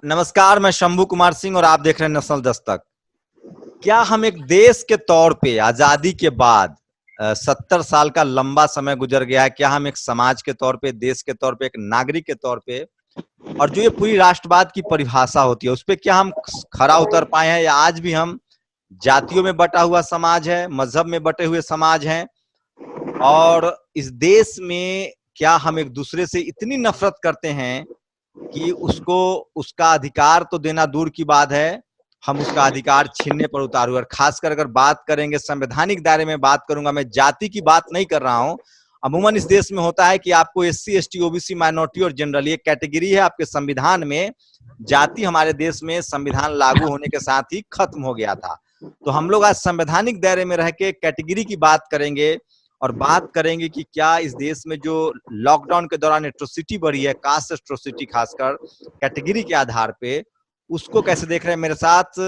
नमस्कार, मैं शंभू कुमार सिंह और आप देख रहे हैं नेशनल दस्तक। क्या हम एक देश के तौर पे आजादी के बाद 70 साल का लंबा समय गुजर गया है, क्या हम एक समाज के तौर पे, देश के तौर पे, एक नागरिक के तौर पे, और जो ये पूरी राष्ट्रवाद की परिभाषा होती है उस पे क्या हम खरा उतर पाए हैं, या आज भी हम जातियों में बटा हुआ समाज है, मजहब में बटे हुए समाज हैं, और इस देश में क्या हम एक दूसरे से इतनी नफरत करते हैं कि उसको उसका अधिकार तो देना दूर की बात है, हम उसका अधिकार छीनने पर उतारू। और खासकर अगर बात करेंगे संवैधानिक दायरे में बात करूंगा, मैं जाति की बात नहीं कर रहा हूं। अमूमन इस देश में होता है कि आपको एससी, एसटी, ओबीसी, माइनॉरिटी और जनरल, ये कैटेगरी है आपके संविधान में। जाति हमारे देश में संविधान लागू होने के साथ ही खत्म हो गया था। तो हम लोग आज संवैधानिक दायरे में रह के कैटेगरी की बात करेंगे और बात करेंगे कि क्या इस देश में जो लॉकडाउन के दौरान एट्रोसिटी बढ़ी है, कास्ट एट्रोसिटी, खासकर कैटेगरी के आधार पे, उसको कैसे देख रहे हैं। मेरे साथ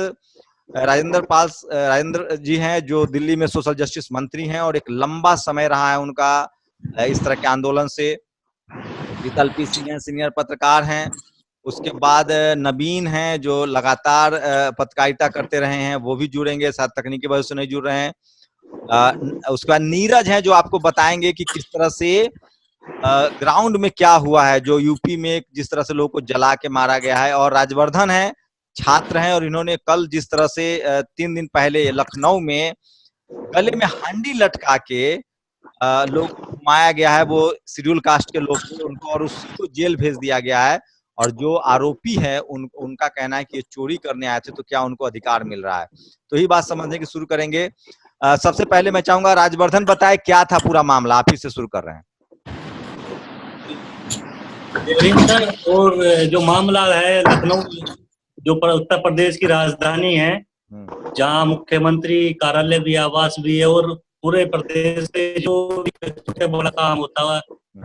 राजेंद्र जी हैं, जो दिल्ली में सोशल जस्टिस मंत्री हैं और एक लंबा समय रहा है उनका इस तरह के आंदोलन से। शीतल पी सिंह हैं, सीनियर पत्रकार हैं। उसके बाद नवीन हैं, जो लगातार पत्रकारिता करते रहे हैं, वो भी जुड़ेंगे, शायद तकनीकी वजह से नहीं जुड़ रहे हैं। उसके बाद नीरज हैं, जो आपको बताएंगे कि किस तरह से ग्राउंड में क्या हुआ है, जो यूपी में जिस तरह से लोगों को जला के मारा गया है। और राजवर्धन है, छात्र हैं, और इन्होंने कल जिस तरह से 3 दिन पहले लखनऊ में गले में हांडी लटका के लोग घुमाया गया है, वो शेड्यूल कास्ट के लोग थे उनको, और उसको जेल भेज दिया गया है। और जो आरोपी है उनका कहना है कि ये चोरी करने आए थे, तो क्या उनको अधिकार मिल रहा है। तो यही बात समझने की शुरू करेंगे। सबसे पहले मैं चाहूंगा राजवर्धन बताए क्या था पूरा मामला, आप ही से शुरू कर रहे हैं। और जो मामला है लखनऊ, जो उत्तर प्रदेश की राजधानी है, जहां मुख्यमंत्री कार्यालय भी, आवास भी है, और पूरे प्रदेश से जो छोटे बड़ा काम होता है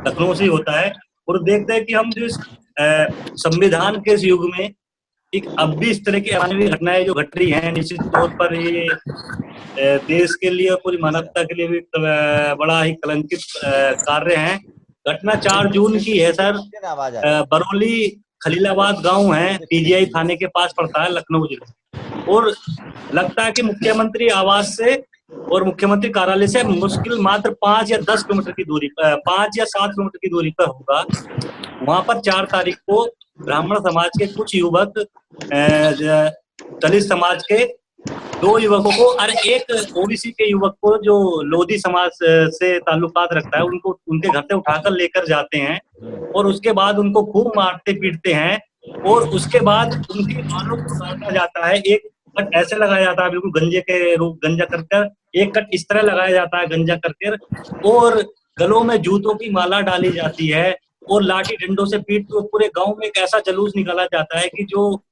लखनऊ से होता है। और देखते हैं कि हम जो संविधान के इस युग में एक अब भी इस तरह की अमानवीय घटनाएं जो घट रही हैं, निश्चित तौर पर ये देश के लिए और पूरी मानवता के लिए भी बड़ा ही कलंकित कार्य है। घटना 4 जून की है सर। बरौली खलीलाबाद गांव है, पीजीआई थाने के पास पड़ता है, लखनऊ जिले। और लगता है कि मुख्यमंत्री आवास से और मुख्यमंत्री कार्यालय से मुश्किल मात्र 5 या 10 किलोमीटर की दूरी, 5 या 7 किलोमीटर की दूरी पर होगा। वहां पर 4 तारीख को ब्राह्मण समाज के कुछ युवक, दलित समाज के 2 युवकों को और एक ओबीसी के युवक को, जो लोधी समाज से ताल्लुकात रखता है, उनको उनके घर से उठाकर लेकर जाते हैं और उसके बाद उनको खूब मारते पीटते हैं। और उसके बाद उनके बालों को काटा जाता है, एक कट ऐसे लगाया जाता है बिल्कुल गंजे के रूप, गंजा कर, एक कट इस तरह लगाया जाता है गंजा कर, और गलों में जूतों की माला डाली जाती है और लाठी डंडों से पीटते पूरे गांव में एक ऐसा जुलूस निकाला जाता है कि जो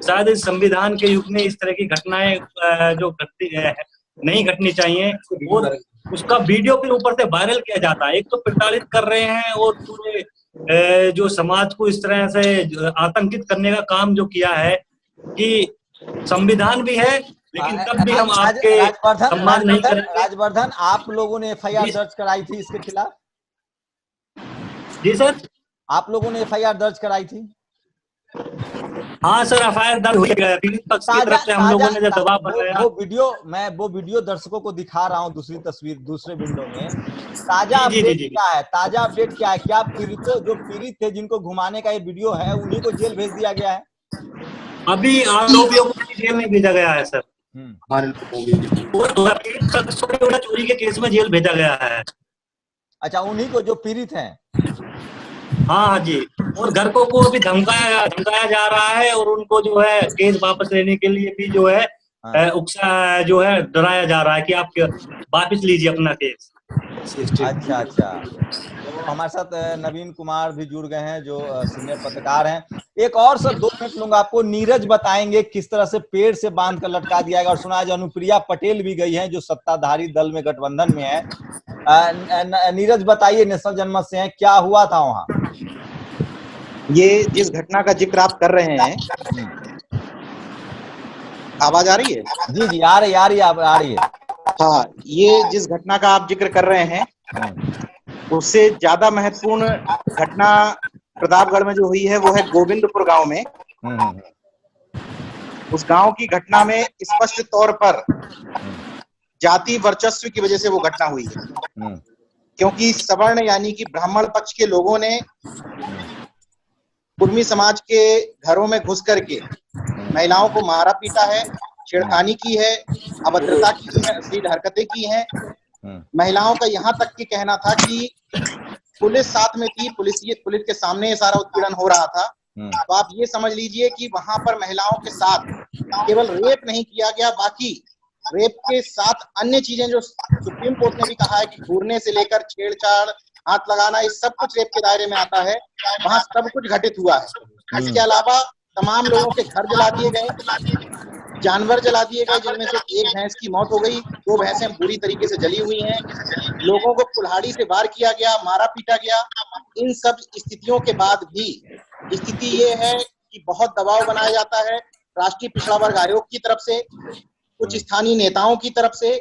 शायद इस संविधान के युग में इस तरह की घटनाएं जो घटती नहीं घटनी चाहिए। और उसका वीडियो फिर ऊपर से वायरल किया जाता है। एक तो प्रताड़ित कर रहे हैं और पूरे जो समाज को इस तरह से आतंकित करने का काम जो किया है कि संविधान भी है, लेकिन तब भी हम आपके सम्मान नहीं करेंगे। राजवर्धन, आप लोगों ने एफआईआर दर्ज कराई थी इसके खिलाफ? जी सर, आप लोगों ने एफआईआर दर्ज कराई थी? हाँ सर, एफआईआर दर्ज हुई है। पीड़ित पक्ष की तरफ से हम लोगों ने जब दबाव बनाया, वो वीडियो दर्शकों को दिखा रहा हूँ, दूसरी तस्वीर दूसरे विंडो में। ताजा अपडेट क्या है? ताजा अपडेट क्या है? क्या जो पीड़ित थे, जिनको घुमाने का ये वीडियो है, उन्हीं को जेल भेज दिया गया है? अभी आरोपियों को जेल नहीं भेजा गया है सर। चोरी के केस में जेल भेजा गया है। अच्छा, उन्हीं को जो पीड़ित हैं? हाँ जी, और घर को भी धमकाया जा रहा है और उनको जो है केस वापस लेने के लिए भी जो है उकसा जो है डराया जा रहा है कि आप वापस लीजिए अपना केस। अच्छा, तो हमारे साथ नवीन कुमार भी जुड़ गए हैं, जो सीनियर पत्रकार हैं। एक और सर 2 मिनट लूंगा आपको। नीरज बताएंगे किस तरह से पेड़ से बांध कर लटका दिया गया, और सुना है अनुप्रिया पटेल भी गई है, जो सत्ताधारी दल में गठबंधन में है। नीरज बताइए, नेशनल जनमत से हैं, क्या हुआ था वहाँ? ये जिस घटना का जिक्र आप कर रहे हैं, आवाज आ रही है? जी, आ रही है। हाँ, ये जिस घटना का आप जिक्र कर रहे हैं, उससे ज्यादा महत्वपूर्ण घटना प्रतापगढ़ में जो हुई है वो है गोविंदपुर गांव में। उस गांव की घटना में स्पष्ट तौर पर जाति वर्चस्व की वजह से वो घटना हुई है, क्योंकि सवर्ण यानी कि ब्राह्मण पक्ष के लोगों ने कुर्मी समाज के घरों में घुस करके महिलाओं को मारा पीटा है, छेड़खानी की है, अभद्रता की है, अश्लील हरकतें की हैं। महिलाओं का यहाँ तक कि कहना था कि पुलिस साथ में थी, पुलिस के सामने ये सारा उत्पीड़न हो रहा था। तो आप ये समझ लीजिए कि वहां पर महिलाओं के साथ केवल रेप नहीं किया गया, बाकी रेप के साथ अन्य चीजें जो सुप्रीम कोर्ट ने भी कहा है कि घूरने से लेकर छेड़छाड़, हाथ लगाना, ये सब कुछ रेप के दायरे में आता है, वहां सब कुछ घटित हुआ है। इसके अलावा तमाम लोगों के घर जला दिए गए, जानवर जला दिए गए, जिनमें से एक भैंस की मौत हो गई, 2 भैंसें बुरी तरीके से जली हुई हैं, लोगों को कुल्हाड़ी से वार किया गया, मारा पीटा गया। इन सब स्थितियों के बाद भी स्थिति ये है कि बहुत दबाव बनाया जाता है राष्ट्रीय पिछड़ा वर्ग आयोग की तरफ से, कुछ स्थानीय नेताओं की तरफ से।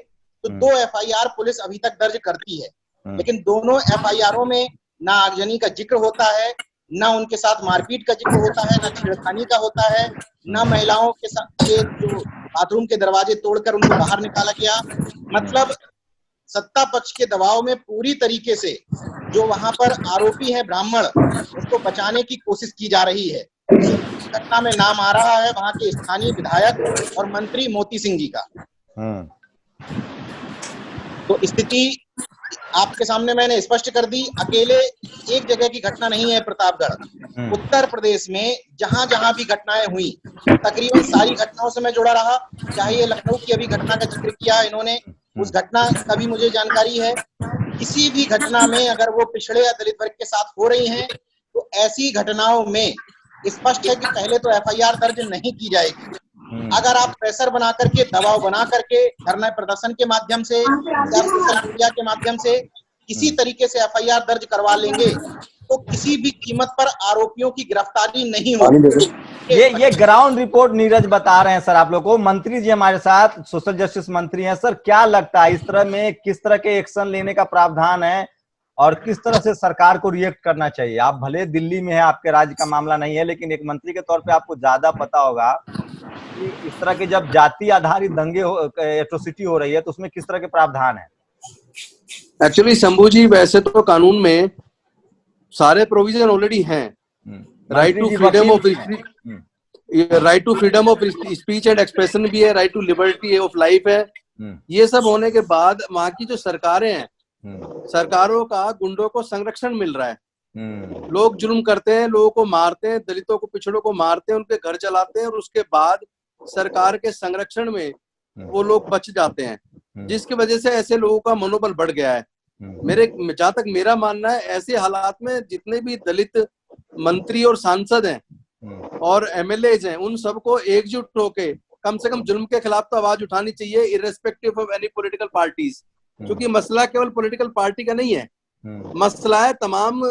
तो 2 एफआईआर पुलिस अभी तक दर्ज करती है, लेकिन दोनों एफआईआरों में ना आगजनी का जिक्र होता है, ना उनके साथ मारपीट का जिक्र होता है, ना छेड़खानी का होता है, ना महिलाओं के साथ के जो बाथरूम के दरवाजे तोड़कर उनको बाहर निकाला गया। मतलब सत्ता पक्ष के दबाव में पूरी तरीके से जो वहां पर आरोपी है ब्राह्मण, उसको बचाने की कोशिश की जा रही है। घटना में नाम आ रहा है वहां के स्थानीय विधायक और मंत्री मोती सिंह जी का। तो स्थिति आपके सामने मैंने स्पष्ट कर दी। अकेले एक जगह की घटना नहीं है प्रतापगढ़, उत्तर प्रदेश में जहां जहां भी घटनाएं हुई, तकरीबन सारी घटनाओं से मैं जुड़ा रहा। चाहे ये लखनऊ की अभी घटना का जिक्र किया इन्होंने, उस घटना का भी मुझे जानकारी है। किसी भी घटना में अगर वो पिछड़े या दलित वर्ग के साथ हो रही हैं, तो ऐसी घटनाओं में स्पष्ट है कि पहले तो एफआईआर दर्ज नहीं की जाएगी। अगर आप प्रेशर बना करके, दबाव बना करके, धरना प्रदर्शन के माध्यम से या सोशल मीडिया के माध्यम से किसी तरीके से एफआईआर दर्ज करवा लेंगे, तो किसी भी कीमत पर आरोपियों की गिरफ्तारी नहीं होगी। ये ग्राउंड रिपोर्ट नीरज बता रहे हैं सर आप लोग को। मंत्री जी हमारे साथ सोशल जस्टिस मंत्री हैं। सर क्या लगता है इस तरह में किस तरह के एक्शन लेने का प्रावधान है और किस तरह से सरकार को रिएक्ट करना चाहिए? आप भले दिल्ली में है, आपके राज्य का मामला नहीं है, लेकिन एक मंत्री के तौर पे आपको ज्यादा पता होगा कि इस तरह के जब जाति आधारित दंगे एट्रोसिटी हो रही है तो उसमें किस तरह के प्रावधान है। एक्चुअली शंभू जी, वैसे तो कानून में सारे प्रोविजन ऑलरेडी हैं। Right to freedom of speech and expression भी है, right to liberty of life है। ये सब होने के बाद वहां की जो सरकारें हैं, सरकारों का गुंडों को संरक्षण मिल रहा है। लोग जुल्म करते हैं, लोगों को मारते हैं, दलितों को, पिछड़ों को मारते हैं, उनके घर जलाते हैं, और उसके बाद सरकार के संरक्षण में वो लोग बच जाते हैं, जिसकी वजह से ऐसे लोगों का मनोबल बढ़ गया है। जहां तक मेरा मानना है, ऐसे हालात में जितने भी दलित मंत्री और सांसद हैं और एमएलए हैं, उन सबको एकजुट होके कम से कम जुल्म के खिलाफ तो आवाज उठानी चाहिए, irrespective of any political parties. क्योंकि मसला केवल पॉलिटिकल पार्टी का नहीं है, मसला है तमाम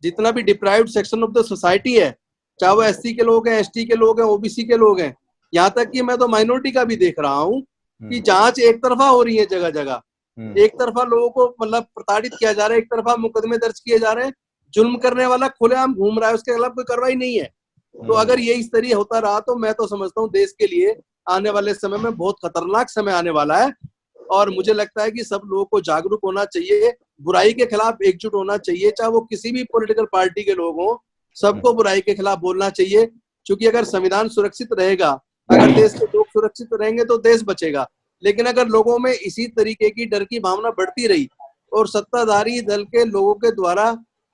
जितना भी deprived section of the society है, चाहे वो एससी के लोग हैं, एसटी के लोग हैं, ओबीसी के लोग हैं, यहाँ तक कि मैं तो माइनॉरिटी का भी देख रहा हूँ कि जांच एक तरफा हो रही है जगह जगह। एक तरफा लोगों को मतलब प्रताड़ित किया जा रहा है, एक तरफा मुकदमे दर्ज किए जा रहे हैं, जुल्म करने वाला खुलेआम घूम रहा है, उसके खिलाफ कोई कार्रवाई नहीं है। तो अगर ये इस तरह होता रहा तो मैं तो समझता हूँ देश के लिए आने वाले समय में बहुत खतरनाक समय आने वाला है। और मुझे लगता है कि सब लोगों को जागरूक होना चाहिए, बुराई के खिलाफ एकजुट होना चाहिए, चाहे वो किसी भी पॉलिटिकल पार्टी के लोग हों, सबको बुराई के खिलाफ बोलना चाहिए। क्योंकि अगर संविधान सुरक्षित रहेगा, अगर देश के लोग सुरक्षित रहेंगे तो देश बचेगा। लेकिन अगर लोगों में इसी तरीके की डर की भावना बढ़ती रही और सत्ताधारी दल के लोगों के द्वारा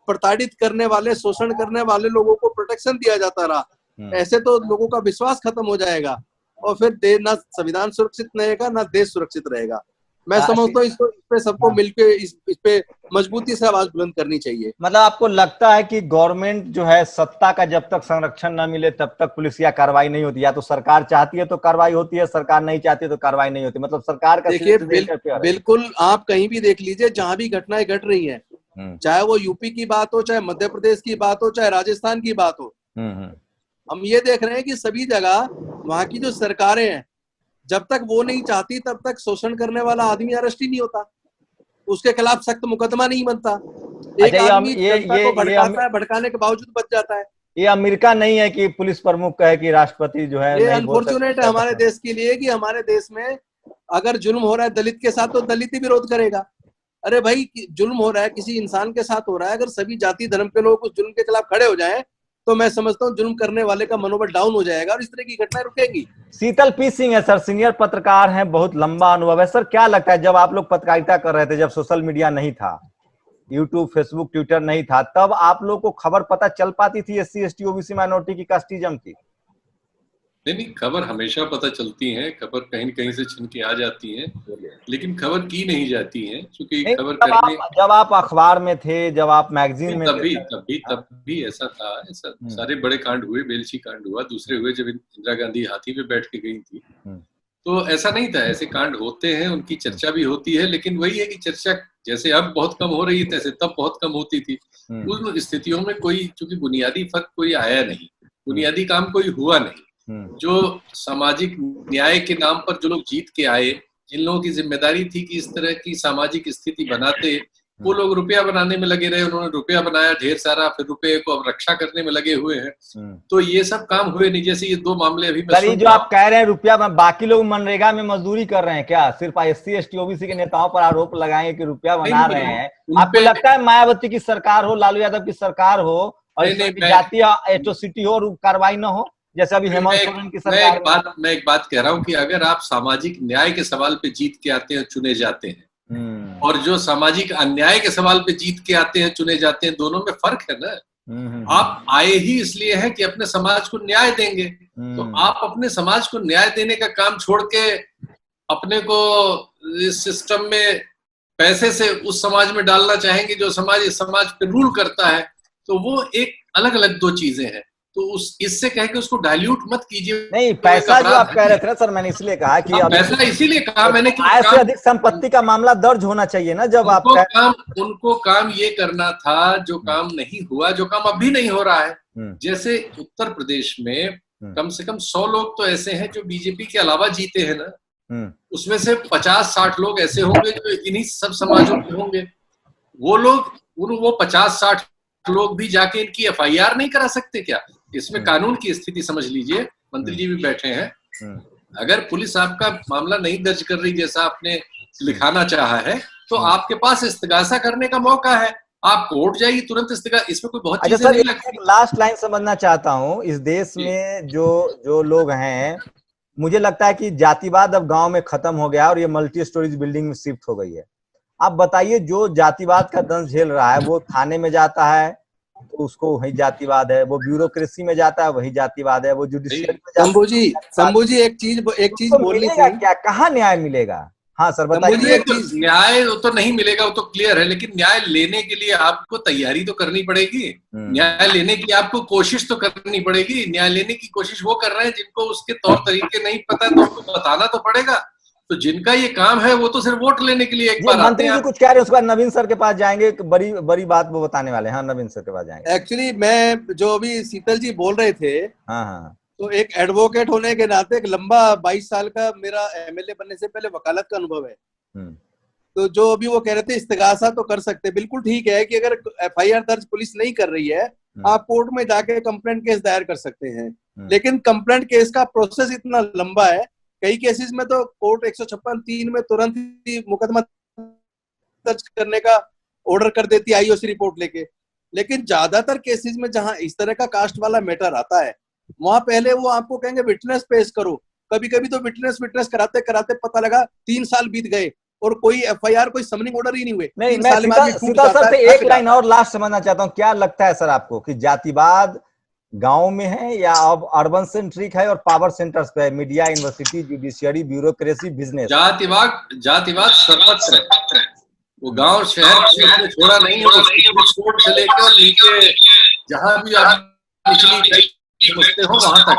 प्रताड़ित करने वाले, शोषण करने वाले लोगों को प्रोटेक्शन दिया जाता रहा, ऐसे तो लोगों का विश्वास खत्म हो जाएगा और फिर ना संविधान सुरक्षित रहेगा, ना देश सुरक्षित रहेगा। मैं समझता हूँ इस पे सबको मिलकर इस पे मजबूती से आवाज बुलंद करनी चाहिए। मतलब आपको लगता है कि गवर्नमेंट जो है, सत्ता का जब तक संरक्षण न मिले तब तक पुलिस या कार्रवाई नहीं होती, या तो सरकार चाहती है तो कार्रवाई होती है, सरकार नहीं चाहती तो कार्रवाई नहीं होती। मतलब सरकार का देखिए बिल्कुल आप कहीं भी देख लीजिए, जहां भी घटनाएं घट रही हैं, चाहे वो यूपी की बात हो, चाहे मध्य प्रदेश की बात हो, चाहे राजस्थान की बात हो, हम ये देख रहे हैं कि सभी जगह वहां की जो सरकारें हैं, जब तक वो नहीं चाहती तब तक शोषण करने वाला आदमी अरेस्ट ही नहीं होता, उसके खिलाफ सख्त मुकदमा नहीं बनता। एक आदमी जनता को भड़काता है, भड़काने के बावजूद बच जाता है। ये अमेरिका नहीं है कि पुलिस प्रमुख कहे कि राष्ट्रपति जो है ये नहीं बोल अनफॉर्चुनेट है हमारे देश के लिए कि हमारे देश में अगर जुल्म हो रहा है दलित के साथ तो दलित ही विरोध करेगा। अरे भाई, जुल्म हो रहा है किसी इंसान के साथ हो रहा है, अगर सभी जाति धर्म के लोग उस जुल्म के खिलाफ खड़े हो जाएं तो मैं समझता हूँ जुल्म करने वाले का मनोबल डाउन हो जाएगा और इस तरह की घटनाएं रुकेंगी। शीतल पी सिंह है सर, सीनियर पत्रकार हैं, बहुत लंबा अनुभव है सर। क्या लगता है जब आप लोग पत्रकारिता कर रहे थे, जब सोशल मीडिया नहीं था, यूट्यूब, फेसबुक, ट्विटर नहीं था, तब आप लोग को खबर पता चल पाती थी SC ST OBC माइनॉरिटी की कास्टिज्म की? नहीं, खबर हमेशा पता चलती है, खबर कहीं कहीं से छिन के आ जाती है, लेकिन खबर की नहीं जाती है क्योंकि खबर करने जब आप अखबार में थे, जब आप मैगजीन में तभी ऐसा था। ऐसा सारे बड़े कांड हुए, बेलछी कांड हुआ, दूसरे हुए जब इंदिरा गांधी हाथी पे बैठ के गई थी, तो ऐसा नहीं था। ऐसे कांड होते हैं, उनकी चर्चा भी होती है, लेकिन वही है कि चर्चा जैसे अब बहुत कम हो रही है तैसे तब बहुत कम होती थी। उन स्थितियों में कोई, चूंकि बुनियादी फर्क कोई आया नहीं, बुनियादी काम कोई हुआ नहीं। जो सामाजिक न्याय के नाम पर जो लोग जीत के आए, जिन लोगों की जिम्मेदारी थी कि इस तरह की सामाजिक स्थिति बनाते, वो लोग रुपया बनाने में लगे रहे, उन्होंने रुपया बनाया ढेर सारा, फिर रुपये को अब रक्षा करने में लगे हुए हैं। तो ये सब काम हुए नहीं। जैसे ये 2 मामले अभी जो आप कह रहे हैं रुपया, बाकी लोग मनरेगा में मजदूरी कर रहे हैं क्या? सिर्फ SC ST OBC के नेताओं पर आरोप लगाएंगे कि रुपया बना रहे हैं? आपको लगता है मायावती की सरकार हो, लालू यादव की सरकार हो और जातीय एट्रोसिटी हो और कार्रवाई न हो, जैसे अभी हेमंत सोरेन की सरकार? मैं एक बात कह रहा हूँ कि अगर आप सामाजिक न्याय के सवाल पे जीत के आते हैं, चुने जाते हैं, और जो सामाजिक अन्याय के सवाल पे जीत के आते हैं, चुने जाते हैं, दोनों में फर्क है ना। आप आए ही इसलिए हैं कि अपने समाज को न्याय देंगे, तो आप अपने समाज को न्याय देने का काम छोड़ के अपने को इस सिस्टम में पैसे से उस समाज में डालना चाहेंगे जो समाज इस समाज पे रूल करता है। तो वो एक अलग अलग 2 चीजें हैं। तो इससे कह के उसको डाइल्यूट मत कीजिए। नहीं, पैसा जो आप कह रहे थे ना सर, मैंने इसलिए कहा कि पैसा इसीलिए कहा मैंने कि आय से अधिक संपत्ति का मामला दर्ज होना चाहिए ना। जब उनको काम ये करना था जो काम नहीं हुआ, जो काम अभी नहीं हो रहा है। जैसे उत्तर प्रदेश में कम से कम 100 लोग तो ऐसे हैं जो बीजेपी के अलावा जीते हैं ना, उसमें से 50-60 लोग ऐसे होंगे जो इन्हीं सब समाजों के होंगे। वो 50-60 लोग भी जाके इनकी FIR नहीं करा सकते क्या? इसमें कानून की स्थिति समझ लीजिए। मंत्री जी भी बैठे हैं। अगर पुलिस आपका मामला नहीं दर्ज कर रही जैसा आपने लिखाना चाहा है, तो आपके पास इस्तिगासा करने का मौका है, आप कोर्ट जाइए तुरंत इस्तिगासा। इसमें कोई बहुत चीजें नहीं लगती। लास्ट लाइन समझना चाहता हूँ, इस देश में जो लोग हैं, मुझे लगता है कि जातिवाद अब गांव में खत्म हो गया और ये मल्टी स्टोरेज बिल्डिंग में शिफ्ट हो गई है। आप बताइए, जो जातिवाद का दंश झेल रहा है वो थाने में जाता है तो उसको वही जातिवाद है, वो ब्यूरोक्रेसी में जाता है वही जातिवाद है, वो जुडिशियल में जाता है। शंभू जी एक चीज बोलनी थी क्या, कहाँ न्याय मिलेगा? हाँ सर बताइए। न्याय तो नहीं मिलेगा, वो तो क्लियर है, लेकिन न्याय लेने के लिए आपको तैयारी तो करनी पड़ेगी। न्याय लेने की आपको कोशिश तो करनी पड़ेगी। न्याय लेने की कोशिश वो कर रहे हैं जिनको उसके तौर तरीके नहीं पता, तो उनको बताना तो पड़ेगा। तो जिनका ये काम है वो तो सिर्फ वोट लेने के लिए एक बार मंत्री जी कुछ कह रहे हैं, उसके बाद नवीन सर के पास जाएंगे, बड़ी बात वो बताने वाले हैं। हाँ, नवीन सर के पास जाएंगे। एक्चुअली मैं जो अभी शीतल जी बोल रहे थे, हाँ, तो एक एडवोकेट होने के नाते एक लंबा 22 साल का मेरा MLA बनने से पहले वकालत का अनुभव है। तो जो अभी वो कह रहे थे इस्तिगासा तो कर सकते, बिल्कुल ठीक है कि अगर FIR दर्ज पुलिस नहीं कर रही है, आप कोर्ट में जाके कंप्लेंट केस दायर कर सकते हैं। लेकिन कंप्लेंट केस का प्रोसेस इतना लंबा है, कई केसेस में तो कोर्ट 156(3) में तुरंत ही मुकदमा दर्ज करने का ऑर्डर कर देती है IOC रिपोर्ट लेके। लेकिन ज्यादातर केसेस में जहां इस तरह का कास्ट वाला मैटर आता है, वहां पहले वो आपको कहेंगे विटनेस पेश करो। कभी कभी तो विटनेस कराते कराते पता लगा 3 साल बीत गए और कोई FIR, कोई समनिंग ऑर्डर ही नहीं हुए। नहीं, मैं सीता सर से एक लाइन और लास्ट समझना चाहता हूँ। क्या लगता है सर आपको कि जातिवाद गांव में है या अब अर्बन सेंट्रिक है और पावर सेंटर्स पे है? Media, university, judiciary, bureaucracy, business. जातिवाद सर्वत्र है। वो गांव शहर में छोड़ा नहीं है, कोर्ट से लेकर नीचे जहां भी आप निचली समझते हो वहां तक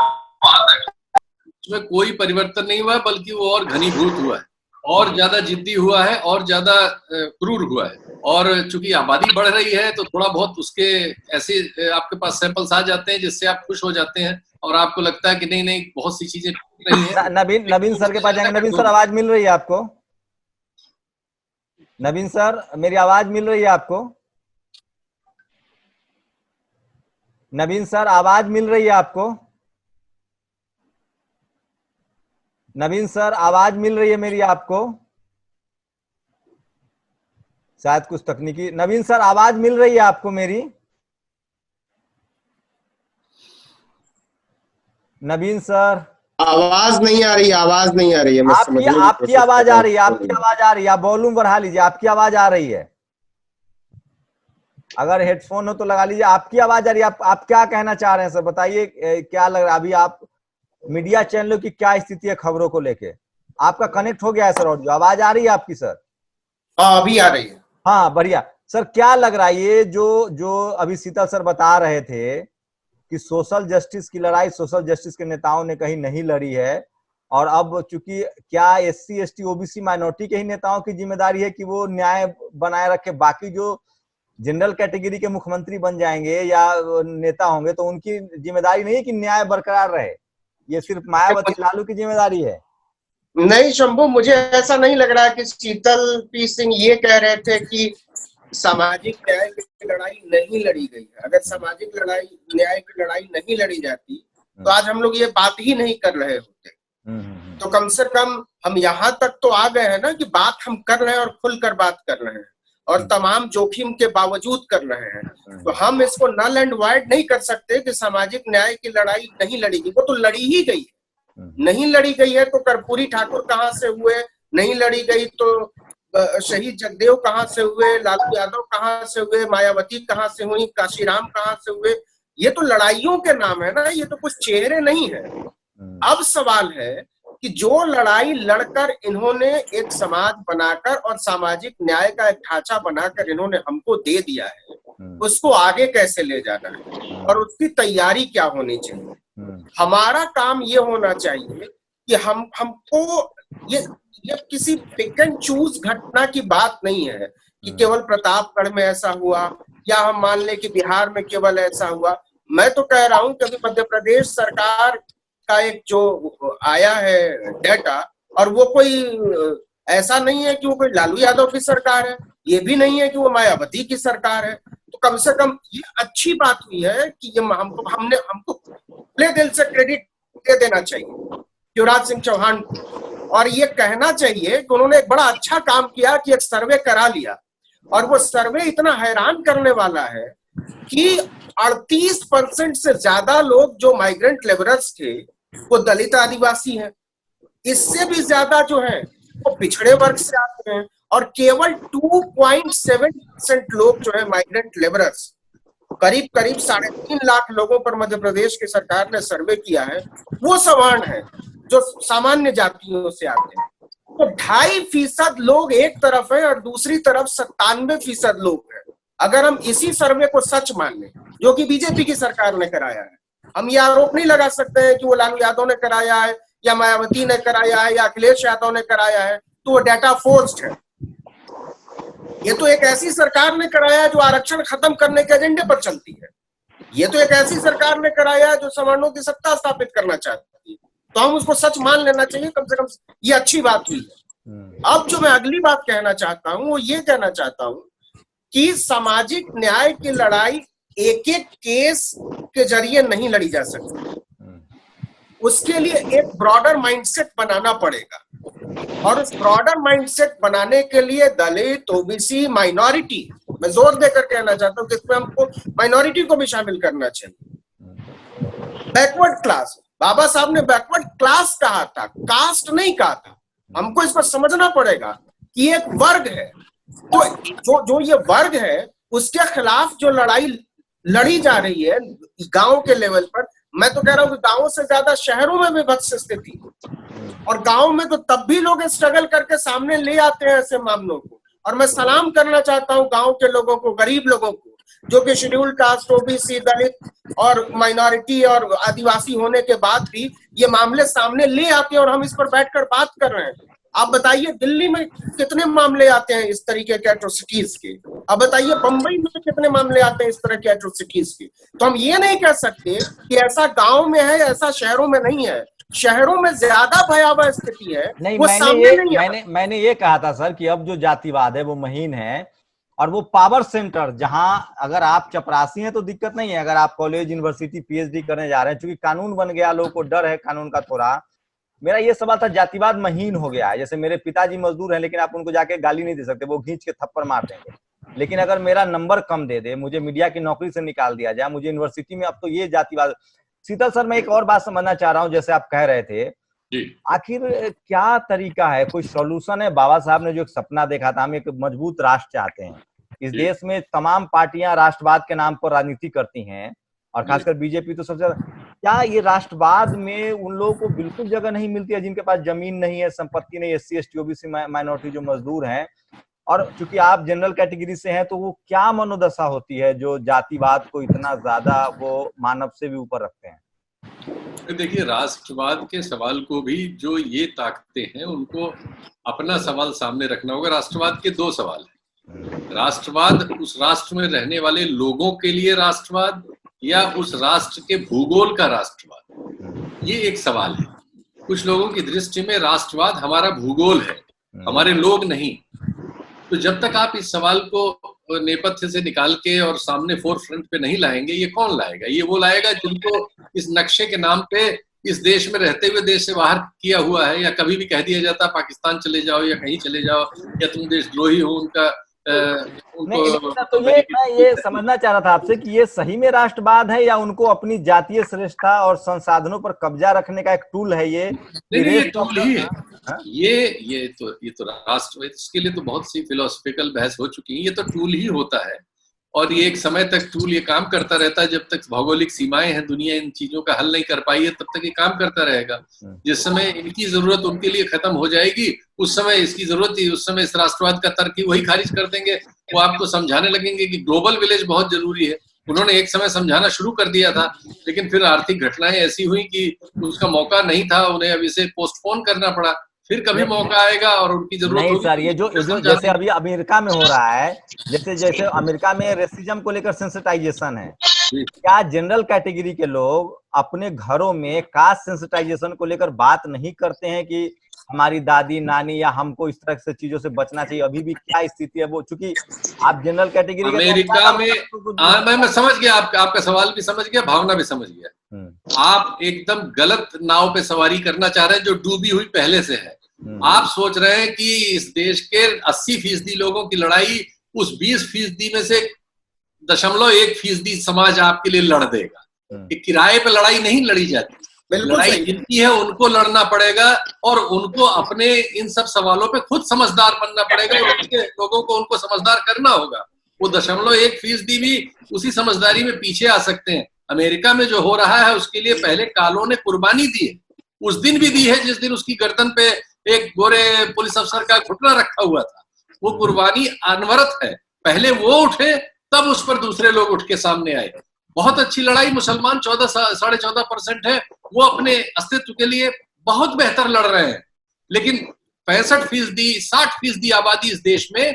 उसमें कोई परिवर्तन नहीं हुआ है, बल्कि वो और घनीभूत हुआ है, और ज्यादा जिद्दी हुआ है, और ज्यादा क्रूर हुआ है। और चूंकि आबादी बढ़ रही है तो थोड़ा बहुत उसके ऐसे आपके पास सैंपल्स आ जाते हैं जिससे आप खुश हो जाते हैं और आपको लगता है कि नहीं बहुत सी चीजें नहीं है। नवीन सर के पास जाएंगे। नवीन सर, आवाज मिल रही है आपको? नवीन सर, मेरी आवाज मिल रही है आपको? नवीन सर आवाज मिल रही है आपको? नवीन सर आवाज मिल रही है मेरी आपको? शायद कुछ तकनीकी। नवीन सर आवाज मिल रही है आपको मेरी? नवीन सर आवाज नहीं आ रही, आवाज नहीं आ रही है। आपकी आवाज आ रही है, आपकी आवाज आ रही है। आप वॉल्यूम बढ़ा लीजिए, आपकी आवाज आ रही है। अगर हेडफोन हो तो लगा लीजिए। आपकी आवाज आ रही है। आप क्या कहना चाह रहे हैं सर, बताइए क्या लग रहा है अभी? आप मीडिया चैनलों की क्या स्थिति है खबरों को लेके? आपका कनेक्ट हो गया है सर ऑडियो? आवाज आ रही है आपकी सर? अभी आ रही है। हाँ बढ़िया सर। क्या लग रहा है ये जो अभी शीतल सर बता रहे थे कि सोशल जस्टिस की लड़ाई सोशल जस्टिस के नेताओं ने कहीं नहीं लड़ी है, और अब चूंकि क्या SC ST OBC माइनॉरिटी के ही नेताओं की जिम्मेदारी है कि वो न्याय बनाए रखे, बाकी जो जनरल कैटेगरी के मुख्यमंत्री बन जाएंगे या नेता होंगे तो उनकी जिम्मेदारी नहीं है कि न्याय बरकरार रहे? ये सिर्फ मायावती लालू की जिम्मेदारी है? नहीं शंभू, मुझे ऐसा नहीं लग रहा कि शीतल पी सिंह ये कह रहे थे कि सामाजिक न्याय की लड़ाई नहीं लड़ी गई है। अगर सामाजिक न्याय की लड़ाई नहीं लड़ी जाती तो आज हम लोग ये बात ही नहीं कर रहे होते। तो कम से कम हम यहाँ तक तो आ गए हैं ना कि बात हम कर रहे हैं और खुलकर बात कर रहे हैं और तमाम जोखिम के बावजूद कर रहे हैं। तो हम इसको नल एंड वाइड नहीं कर सकते कि सामाजिक न्याय की लड़ाई नहीं लड़ी गई। वो तो लड़ी ही गई है। नहीं लड़ी गई है तो कर्पूरी ठाकुर कहाँ से हुए? नहीं लड़ी गई तो शहीद जगदेव कहाँ से हुए? लालू यादव कहाँ से हुए? मायावती कहाँ से हुई? काशीराम कहाँ से हुए? ये तो लड़ाइयों के नाम है ना, ये तो कुछ चेहरे नहीं है। अब सवाल है कि जो लड़ाई लड़कर इन्होंने एक समाज बनाकर और सामाजिक न्याय का एक ढांचा बनाकर इन्होंने हमको दे दिया है, उसको आगे कैसे ले जाना है और उसकी तैयारी क्या होनी चाहिए। हमारा काम ये होना चाहिए कि हमको ये किसी पिक एंड चूज घटना की बात नहीं है कि केवल प्रतापगढ़ में ऐसा हुआ या हम मान ले कि बिहार में केवल ऐसा हुआ। मैं तो कह रहा हूं कि मध्य प्रदेश सरकार का एक जो आया है डेटा, और वो कोई ऐसा नहीं है कि वो कोई लालू यादव की सरकार है, ये भी नहीं है कि वो मायावती की सरकार है। तो कम से कम ये अच्छी बात हुई है कि ये हमको खुले दिल से क्रेडिट दे देना चाहिए शिवराज सिंह चौहान को, और ये कहना चाहिए कि उन्होंने एक बड़ा अच्छा काम किया कि एक सर्वे करा लिया। और वो सर्वे इतना हैरान करने वाला है कि 38% से ज्यादा लोग जो माइग्रेंट लेबरर्स थे वो दलित आदिवासी हैं। इससे भी ज्यादा जो है वो पिछड़े वर्ग से आते हैं, और केवल 2.7% लोग जो है माइग्रेंट लेबरर्स, करीब 3.5 लाख लोगों पर मध्य प्रदेश की सरकार ने सर्वे किया है, वो सवर्ण है जो सामान्य जातियों से आते हैं। तो 2.5% लोग एक तरफ है और दूसरी तरफ 97% लोग हैं। अगर हम इसी सर्वे को सच मान लें, जो कि बीजेपी की सरकार ने कराया है, हम ये आरोप नहीं लगा सकते हैं कि वो लालू यादव ने कराया है या मायावती ने कराया है या अखिलेश यादव ने कराया है, तो वो डाटा फोर्स्ड है। ये तो एक ऐसी सरकार ने कराया है जो आरक्षण खत्म करने के एजेंडे पर चलती है। ये तो एक ऐसी सरकार ने कराया है जो सवर्णों की सत्ता स्थापित करना चाहती है। तो हम उसको सच मान लेना चाहिए, कम से कम ये अच्छी बात हुई है। अब जो मैं अगली बात कहना चाहता हूँ वो ये कहना चाहता हूँ कि सामाजिक न्याय की लड़ाई एक एक केस के जरिए नहीं लड़ी जा सकती। उसके लिए एक ब्रॉडर माइंडसेट बनाना पड़ेगा, और उस ब्रॉडर माइंडसेट बनाने के लिए दलित, ओबीसी, माइनॉरिटी, मैं जोर देकर कहना चाहता हूँ कि इसमें हमको माइनॉरिटी को भी शामिल करना चाहिए। बैकवर्ड क्लास, बाबा साहब ने बैकवर्ड क्लास कहा था, कास्ट नहीं कहा था। हमको इसको समझना पड़ेगा कि एक वर्ग है, तो जो ये वर्ग है उसके खिलाफ जो लड़ाई लड़ी जा रही है गांव के लेवल पर, मैं तो कह रहा हूं कि गांवों से ज्यादा शहरों में भी भत्स स्थिति, और गांव में तो तब भी लोग स्ट्रगल करके सामने ले आते हैं ऐसे मामलों को। और मैं सलाम करना चाहता हूं गांव के लोगों को, गरीब लोगों को, जो कि शेड्यूल्ड कास्ट, ओबीसी, दलित और माइनॉरिटी और आदिवासी होने के बाद भी ये मामले सामने ले आते हैं और हम इस पर बैठकर बात कर रहे हैं। आप बताइए दिल्ली में कितने मामले आते हैं इस तरीके के एट्रोसिटीज के, अब बताइए बंबई में कितने मामले आते हैं इस तरह के एट्रोसिटीज के। तो हम ये नहीं कह सकते कि ऐसा गांव में है ऐसा शहरों में नहीं है। शहरों में ज्यादा भयावह स्थिति है, नहीं, वो सामने नहीं मैंने ये कहा था सर कि अब जो जातिवाद है वो महीन है, और वो पावर सेंटर जहां अगर आप चपरासी हैं तो दिक्कत नहीं है, अगर आप कॉलेज यूनिवर्सिटी पीएचडी करने जा रहे हैं, चूंकि कानून बन गया, लोगों को डर है कानून का थोड़ा। मेरा ये सवाल था, जातिवाद महीन हो गया है, जैसे मेरे पिताजी मजदूर हैं लेकिन आप उनको जाके गाली नहीं दे सकते, वो खींच के थप्पड़ मार देंगे। लेकिन अगर मेरा नंबर कम दे दे, मुझे मीडिया की नौकरी से निकाल दिया जाए, मुझे यूनिवर्सिटी में, अब तो ये जातिवाद। शीतल सर, मैं एक और बात समझना चाह रहा हूँ, जैसे आप कह रहे थे, आखिर क्या तरीका है, कोई सॉल्यूशन है? बाबा साहब ने जो एक सपना देखा था, हम एक मजबूत राष्ट्र चाहते हैं, इस देश में तमाम पार्टियां राष्ट्रवाद के नाम पर राजनीति करती हैं और खासकर बीजेपी तो सबसे ज्यादा। क्या ये राष्ट्रवाद में उन लोगों को बिल्कुल जगह नहीं मिलती है जिनके पास जमीन नहीं है, संपत्ति नहीं, SC ST OBC माइनॉरिटी जो मजदूर हैं, और चूंकि आप जनरल कैटेगरी से हैं, तो वो क्या मनोदशा होती है जो जातिवाद को इतना ज्यादा वो मानव से भी ऊपर रखते हैं? देखिए, राष्ट्रवाद के सवाल को भी जो ये ताकते हैं उनको अपना सवाल सामने रखना होगा। राष्ट्रवाद के दो सवाल हैं, राष्ट्रवाद उस राष्ट्र में रहने वाले लोगों के लिए राष्ट्रवाद या उस राष्ट्र के भूगोल का राष्ट्रवाद, ये एक सवाल है। कुछ लोगों की दृष्टि में राष्ट्रवाद हमारा भूगोल है, हमारे लोग नहीं। तो जब तक आप इस सवाल को नेपथ्य से निकाल के और सामने फोर फ्रंट पे नहीं लाएंगे, ये कौन लाएगा? ये वो लाएगा जिनको इस नक्शे के नाम पे इस देश में रहते हुए देश से बाहर किया हुआ है, या कभी भी कह दिया जाता पाकिस्तान चले जाओ या कहीं चले जाओ या तुम देशद्रोही हो, उनका तो ये समझना चाह रहा था आपसे कि ये सही में राष्ट्रवाद है या उनको अपनी जातीय श्रेष्ठता और संसाधनों पर कब्जा रखने का एक टूल है ये? नहीं, ये टूल ही है। ये तो राष्ट्र, इसके लिए तो बहुत सी फिलोसफिकल बहस हो चुकी है। ये तो टूल ही होता है और ये एक समय तक टूल ये काम करता रहता है। जब तक भौगोलिक सीमाएं हैं, दुनिया इन चीजों का हल नहीं कर पाई है, तब तक ये काम करता रहेगा। जिस समय इनकी जरूरत उनके लिए खत्म हो जाएगी, उस समय इसकी जरूरत ही, उस समय इस राष्ट्रवाद का तर्क ही वही खारिज कर देंगे। वो आपको समझाने लगेंगे कि ग्लोबल विलेज बहुत जरूरी है। उन्होंने एक समय समझाना शुरू कर दिया था, लेकिन फिर आर्थिक घटनाएं ऐसी हुई कि उसका मौका नहीं था, उन्हें अब इसे पोस्टपोन करना पड़ा। फिर कभी मौका आएगा और उनकी जरूरत नहीं सर, ये जो जैसे अभी अमेरिका में हो रहा है, जैसे अमेरिका में रेसिज्म को लेकर सेंसिटाइजेशन है, क्या जनरल कैटेगरी के लोग अपने घरों में कास्ट सेंसिटाइजेशन को लेकर बात नहीं करते हैं कि हमारी दादी नानी या हमको इस तरह से चीजों से बचना चाहिए? अभी भी क्या स्थिति है वो? चूंकि आप जनरल कैटेगरी अमेरिका में मैं समझ गया, आपका सवाल भी समझ गया, भावना भी समझ गया। आप एकदम गलत नाव पे सवारी करना चाह रहे हैं जो डूबी हुई पहले से है। आप सोच रहे हैं कि इस देश के 80% लोगों की लड़ाई उस 20% में से 0.1% समाज आपके लिए लड़ देगा। किराए पे लड़ाई नहीं लड़ी जाती, लड़ाई जिनकी है उनको लड़ना पड़ेगा और उनको अपने इन सब सवालों पे खुद समझदार बनना पड़ेगा और उनके लोगों को उनको समझदार करना होगा। वो 0.1% भी उसी समझदारी में पीछे आ सकते हैं। अमेरिका में जो हो रहा है उसके लिए पहले कालों ने कुर्बानी दी है, उस दिन भी दी है जिस दिन उसकी गर्दन पे एक गोरे पुलिस अफसर का घुटना रखा हुआ था। वो कुर्बानी अनवरत है, पहले वो उठे तब उस पर दूसरे लोग उठ के सामने आए। बहुत अच्छी लड़ाई मुसलमान 14.5% है, वो अपने अस्तित्व के लिए बहुत बेहतर लड़ रहे हैं। लेकिन 65% 60% आबादी इस देश में,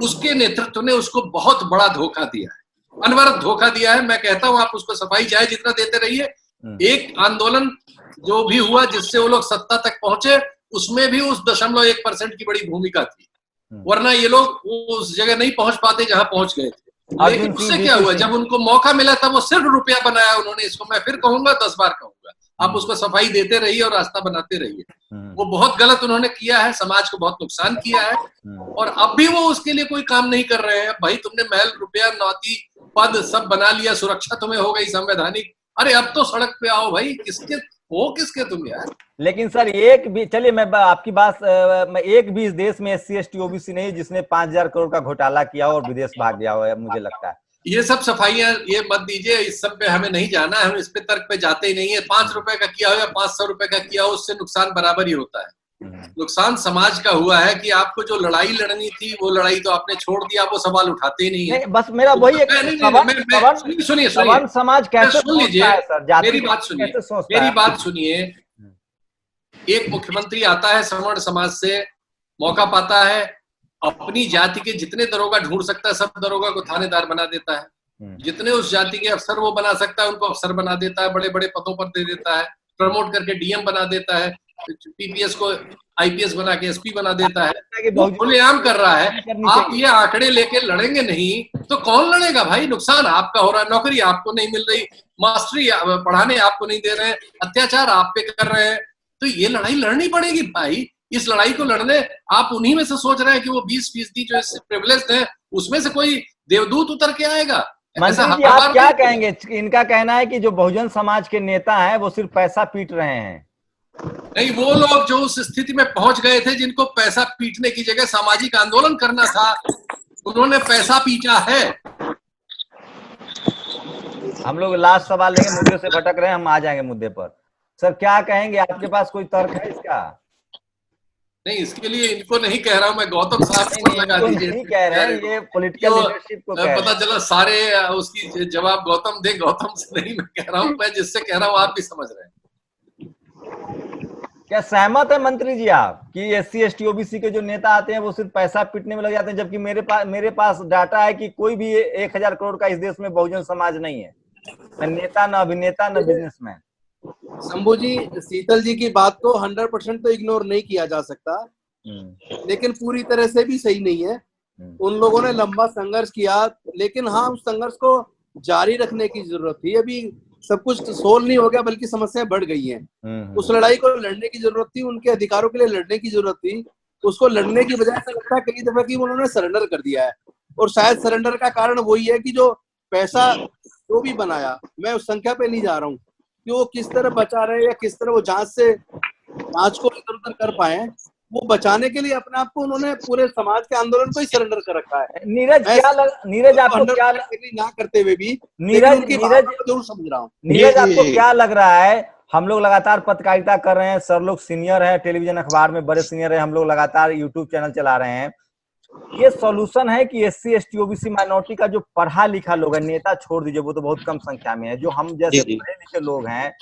उसके नेतृत्व ने उसको बहुत बड़ा धोखा दिया है, अनवरत धोखा दिया है। मैं कहता हूं आप उसको सफाई चाहे जितना देते रहिए। एक आंदोलन जो भी हुआ जिससे वो लोग सत्ता तक पहुंचे, उसमें भी उस 0.1% की बड़ी भूमिका थी, वरना ये लोग उस जगह नहीं पहुंच पाते जहां पहुंच गए थे। लेकिन उससे क्या हुआ, जब उनको मौका मिला तब वो सिर्फ रुपया बनाया उन्होंने। इसको मैं फिर कहूंगा, 10 बार कहूंगा, आप उसको सफाई देते रहिए और रास्ता बनाते रहिए। वो बहुत गलत उन्होंने किया है, समाज को बहुत नुकसान किया है और अब भी वो उसके लिए कोई काम नहीं कर रहे हैं। भाई तुमने महल, रुपया, नौती, पद सब बना लिया, सुरक्षा तुम्हें हो गई संवैधानिक, अरे अब तो सड़क पे आओ भाई। किसके तुम यार? लेकिन सर एक भी, चलिए मैं आपकी बात, मैं एक भी इस देश में SC ST OBC नहीं जिसने 5,000 करोड़ का घोटाला किया हो और विदेश भाग गया हो, मुझे लगता है। ये सब सफाइयां ये मत दीजिए, इस सब पे हमें नहीं जाना है, हम इस पे तर्क पे जाते ही नहीं है। 5 रुपए का किया हो या 500 रुपए का किया हो, उससे नुकसान बराबर ही होता है। नुकसान समाज का हुआ है कि आपको जो लड़ाई लड़नी थी वो लड़ाई तो आपने छोड़ दिया, वो सवाल उठाते ही नहीं है। बस मेरा वही सुनिए समाज कैसे सुन लीजिए, मेरी बात सुनिए। एक मुख्यमंत्री आता है सवर्ण समाज से, मौका पाता है, अपनी जाति के जितने दरोगा ढूंढ सकता है सब दरोगा को थानेदार बना देता है, जितने उस जाति के अफसर वो बना सकता है उनको अफसर बना देता है, बड़े बड़े पदों पर दे देता है, प्रमोट करके डीएम बना देता है, पीपीएस को आईपीएस बना के एसपी बना देता है, वो खुलेआम कर रहा है। आप ये आंकड़े लेके लड़ेंगे नहीं तो कौन लड़ेगा भाई? नुकसान आपका हो रहा है, नौकरी आपको नहीं मिल रही, मास्टरी पढ़ाने आपको नहीं दे रहे हैं, अत्याचार आप पे कर रहे हैं, तो ये लड़ाई लड़नी पड़ेगी भाई। इस लड़ाई को लड़ने आप उन्हीं में से सोच रहे हैं कि वो 20% जो प्रिविलेज्ड है उसमें से कोई देवदूत उतर के आएगा। मंत्री जी आप क्या कहेंगे? इनका कहना है कि जो बहुजन समाज के नेता हैं वो सिर्फ पैसा पीट रहे हैं। नहीं, वो लोग जो उस स्थिति में पहुंच गए थे जिनको पैसा पीटने की जगह सामाजिक आंदोलन करना था, उन्होंने पैसा पीटा है। हम लोग लास्ट सवाल लेंगे, मुद्दे से भटक रहे हैं, हम आ जाएंगे मुद्दे पर। सर क्या कहेंगे, आपके पास कोई तर्क है इसका? नहीं, इसके लिए इनको नहीं कह रहा हूं मैं, गौतम साहब को लगा दीजिए। नहीं कह रहे हैं, ये पॉलिटिकल लीडरशिप को कह रहे हैं। पता चला सारे उसकी जवाब गौतम दे, गौतम से नहीं मैं कह रहा हूं, मैं जिससे कह रहा हूं आप भी समझ रहे हैं। क्या सहमत है मंत्री जी आप कि SC ST OBC के जो नेता आते हैं वो सिर्फ पैसा पीटने में लग जाते हैं, जबकि मेरे पास डाटा है कि कोई भी 1000 करोड़ का इस देश में बहुजन समाज नहीं है, न नेता, न अभिनेता, न बिजनेसमैन। शंभू जी, शीतल जी की बात को 100% तो इग्नोर नहीं किया जा सकता, लेकिन पूरी तरह से भी सही नहीं है। उन लोगों ने लंबा संघर्ष किया, लेकिन हाँ उस संघर्ष को जारी रखने की जरूरत थी। अभी सब कुछ सोल्व नहीं हो गया बल्कि समस्याएं बढ़ गई हैं। उस लड़ाई को लड़ने की जरूरत थी, उनके अधिकारों के लिए लड़ने की जरूरत थी। उसको लड़ने की बजाय ऐसा लगता है कई दफा कि उन्होंने सरेंडर कर दिया है, और शायद सरेंडर का कारण वही है कि जो पैसा जो भी बनाया, मैं उस संख्या पे नहीं जा रहा हूँ कि वो किस तरह बचा रहे या किस तरह वो जांच को इधर उधर कर पाए, वो बचाने के लिए अपने आप को उन्होंने पूरे समाज के आंदोलन को ही सरेंडर कर रखा है। नीरज आपको क्या ना करते हुए भी नीरज जरूर समझ रहा हूँ। नीरज आपको क्या लग रहा है? हम लोग लगातार पत्रकारिता कर रहे हैं, सर लोग सीनियर है, टेलीविजन अखबार में बड़े सीनियर है, हम लोग लगातार यूट्यूब चैनल चला रहे हैं। ये सॉल्यूशन है कि SC ST OBC माइनॉरिटी का जो पढ़ा लिखा लोग है, नेता छोड़ दीजिए वो तो बहुत कम संख्या में है, जो हम जैसे पढ़े लिखे लोग हैं,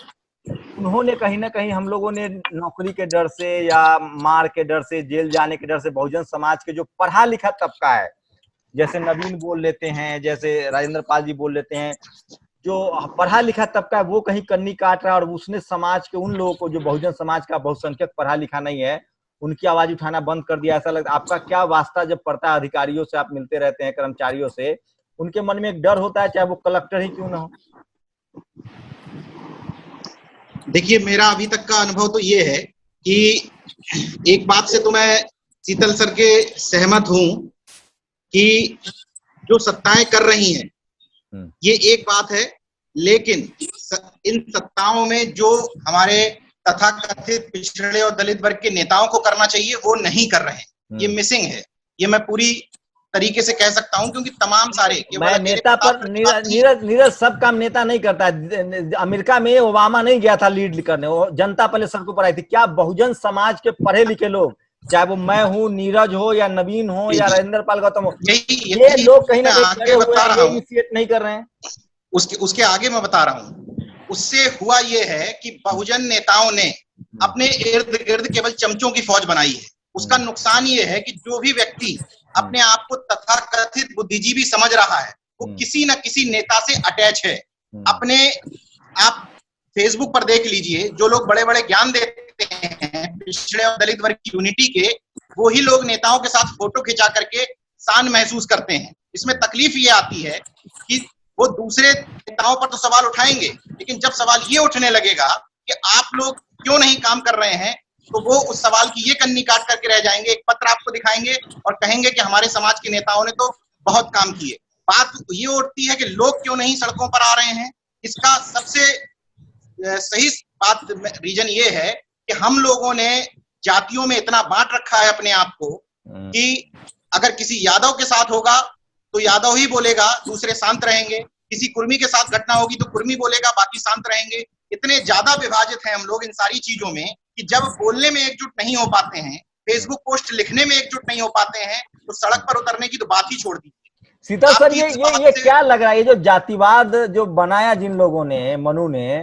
उन्होंने कहीं ना कहीं, हम लोगों ने नौकरी के डर से या मार के डर से, जेल जाने के डर से, बहुजन समाज के जो पढ़ा लिखा तबका है, जैसे नवीन बोल लेते हैं, जैसे राजेंद्र पाल जी बोल लेते हैं, जो पढ़ा लिखा तबका है वो कहीं कन्नी काट रहा है, और उसने समाज के उन लोगों को जो बहुजन समाज का बहुसंख्यक पढ़ा लिखा नहीं है, उनकी आवाज उठाना बंद कर दिया। ऐसा लगता है, आपका क्या वास्ता जब पड़ता है अधिकारियों से, आप मिलते रहते हैं कर्मचारियों से, उनके मन में एक डर होता है, चाहे वो कलेक्टर ही क्यों ना हो? देखिए, मेरा अभी तक का अनुभव तो ये है कि एक बात से तो मैं शीतल सर के सहमत हूं कि जो सत्ताएं कर रही हैं ये एक बात है, लेकिन इन सत्ताओं में जो हमारे तथाकथित पिछड़े और दलित वर्ग के नेताओं को करना चाहिए वो नहीं कर रहे हैं। ये मिसिंग है, ये मैं पूरी तरीके से कह सकता हूं, क्योंकि तमाम सारे मैं नेता पर नीरज सब काम नेता नहीं करता है। अमेरिका में ओबामा नहीं गया था लीड करने, वो जनता पहले सड़कों पर आई थी। क्या बहुजन समाज के पढ़े लिखे लोग, चाहे वो मैं हूँ, नीरज हो या नवीन हो या राजेंद्र पाल गौतम हो, ये लोग कहीं ना कहीं इनिशिएट नहीं कर रहे हैं? उसके आगे मैं बता रहा हूँ। उससे हुआ ये है कि बहुजन नेताओं ने अपने इर्द गिर्द केवल चमचों की फौज बनाई है। उसका नुकसान ये है कि जो भी व्यक्ति अपने आप को तथाकथित बुद्धिजीवी समझ रहा है वो किसी न किसी नेता से अटैच है। अपने आप फेसबुक पर देख लीजिए, जो लोग बड़े बड़े ज्ञान देते हैं पिछड़े और दलित वर्ग की यूनिटी के, वो ही लोग नेताओं के साथ फोटो खिंचा करके शान महसूस करते हैं। इसमें तकलीफ ये आती है कि वो दूसरे नेताओं पर तो सवाल उठाएंगे, लेकिन जब सवाल ये उठने लगेगा कि आप लोग क्यों नहीं काम कर रहे हैं, तो वो उस सवाल की ये कन्नी काट करके रह जाएंगे। एक पत्र आपको दिखाएंगे और कहेंगे कि हमारे समाज के नेताओं ने तो बहुत काम किए। बात ये उठती है कि लोग क्यों नहीं सड़कों पर आ रहे हैं। इसका सबसे सही बात रीजन ये है कि हम लोगों ने जातियों में इतना बांट रखा है अपने आप को कि अगर किसी यादव के साथ होगा तो यादव ही बोलेगा, दूसरे शांत रहेंगे। किसी कुर्मी के साथ घटना होगी तो कुर्मी बोलेगा, बाकी शांत रहेंगे। इतने ज्यादा विभाजित हैं हम लोग इन सारी चीजों में कि जब बोलने में एकजुट नहीं हो पाते हैं, फेसबुक पोस्ट लिखने में एकजुट नहीं हो पाते हैं, तो सड़क पर उतरने की तो बात ही छोड़ दीजिए। सीता सर, ये क्या लग रहा है, ये जो जातिवाद जो बनाया जिन लोगों ने, मनु ने,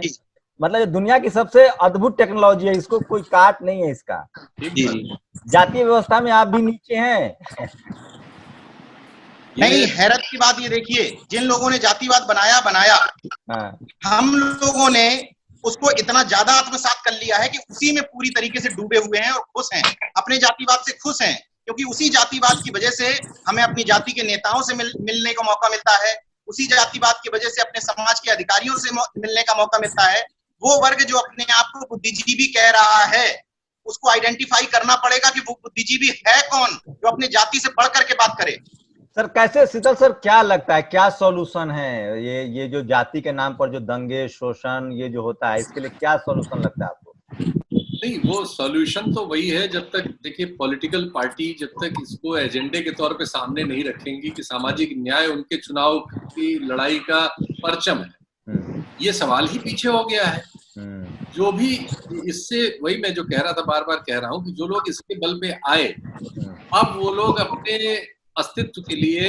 मतलब ये दुनिया की सबसे अद्भुत टेक्नोलॉजी है, इसको कोई काट नहीं है इसका। जातीय व्यवस्था में आप भी नीचे हैं। नहीं, हैरत की बात ये देखिए, जिन लोगों ने जातिवाद बनाया, हम लोगों ने उसको इतना ज्यादा आत्मसात कर लिया है कि उसी में पूरी तरीके से डूबे हुए हैं और खुश हैं, अपने जातिवाद से खुश हैं, क्योंकि उसी जातिवाद की वजह से हमें अपनी जाति के नेताओं से मिलने का मौका मिलता है, उसी जातिवाद की वजह से अपने समाज के अधिकारियों से मिलने का मौका मिलता है। वो वर्ग जो अपने आप को बुद्धिजीवी कह रहा है, उसको आइडेंटिफाई करना पड़ेगा कि वो बुद्धिजीवी है कौन, जो अपने जाति से बढ़ करके बात करे। सर कैसे, शीतल सर क्या लगता है, क्या सॉल्यूशन है ये जो जाति के नाम पर जो दंगे शोषण ये जो होता है, इसके लिए क्या सॉल्यूशन लगता है आपको? नहीं, वो सॉल्यूशन तो वही है, जब तक देखिए पॉलिटिकल पार्टी जब तक इसको एजेंडे के तौर पे सामने नहीं रखेंगी कि सामाजिक न्याय उनके चुनाव की लड़ाई का परचम है, ये सवाल ही पीछे हो गया है। जो भी इससे, वही मैं जो कह रहा था, बार बार कह रहा हूँ कि जो लोग इसके बल पे आए, अब वो लोग अपने अस्तित्व के लिए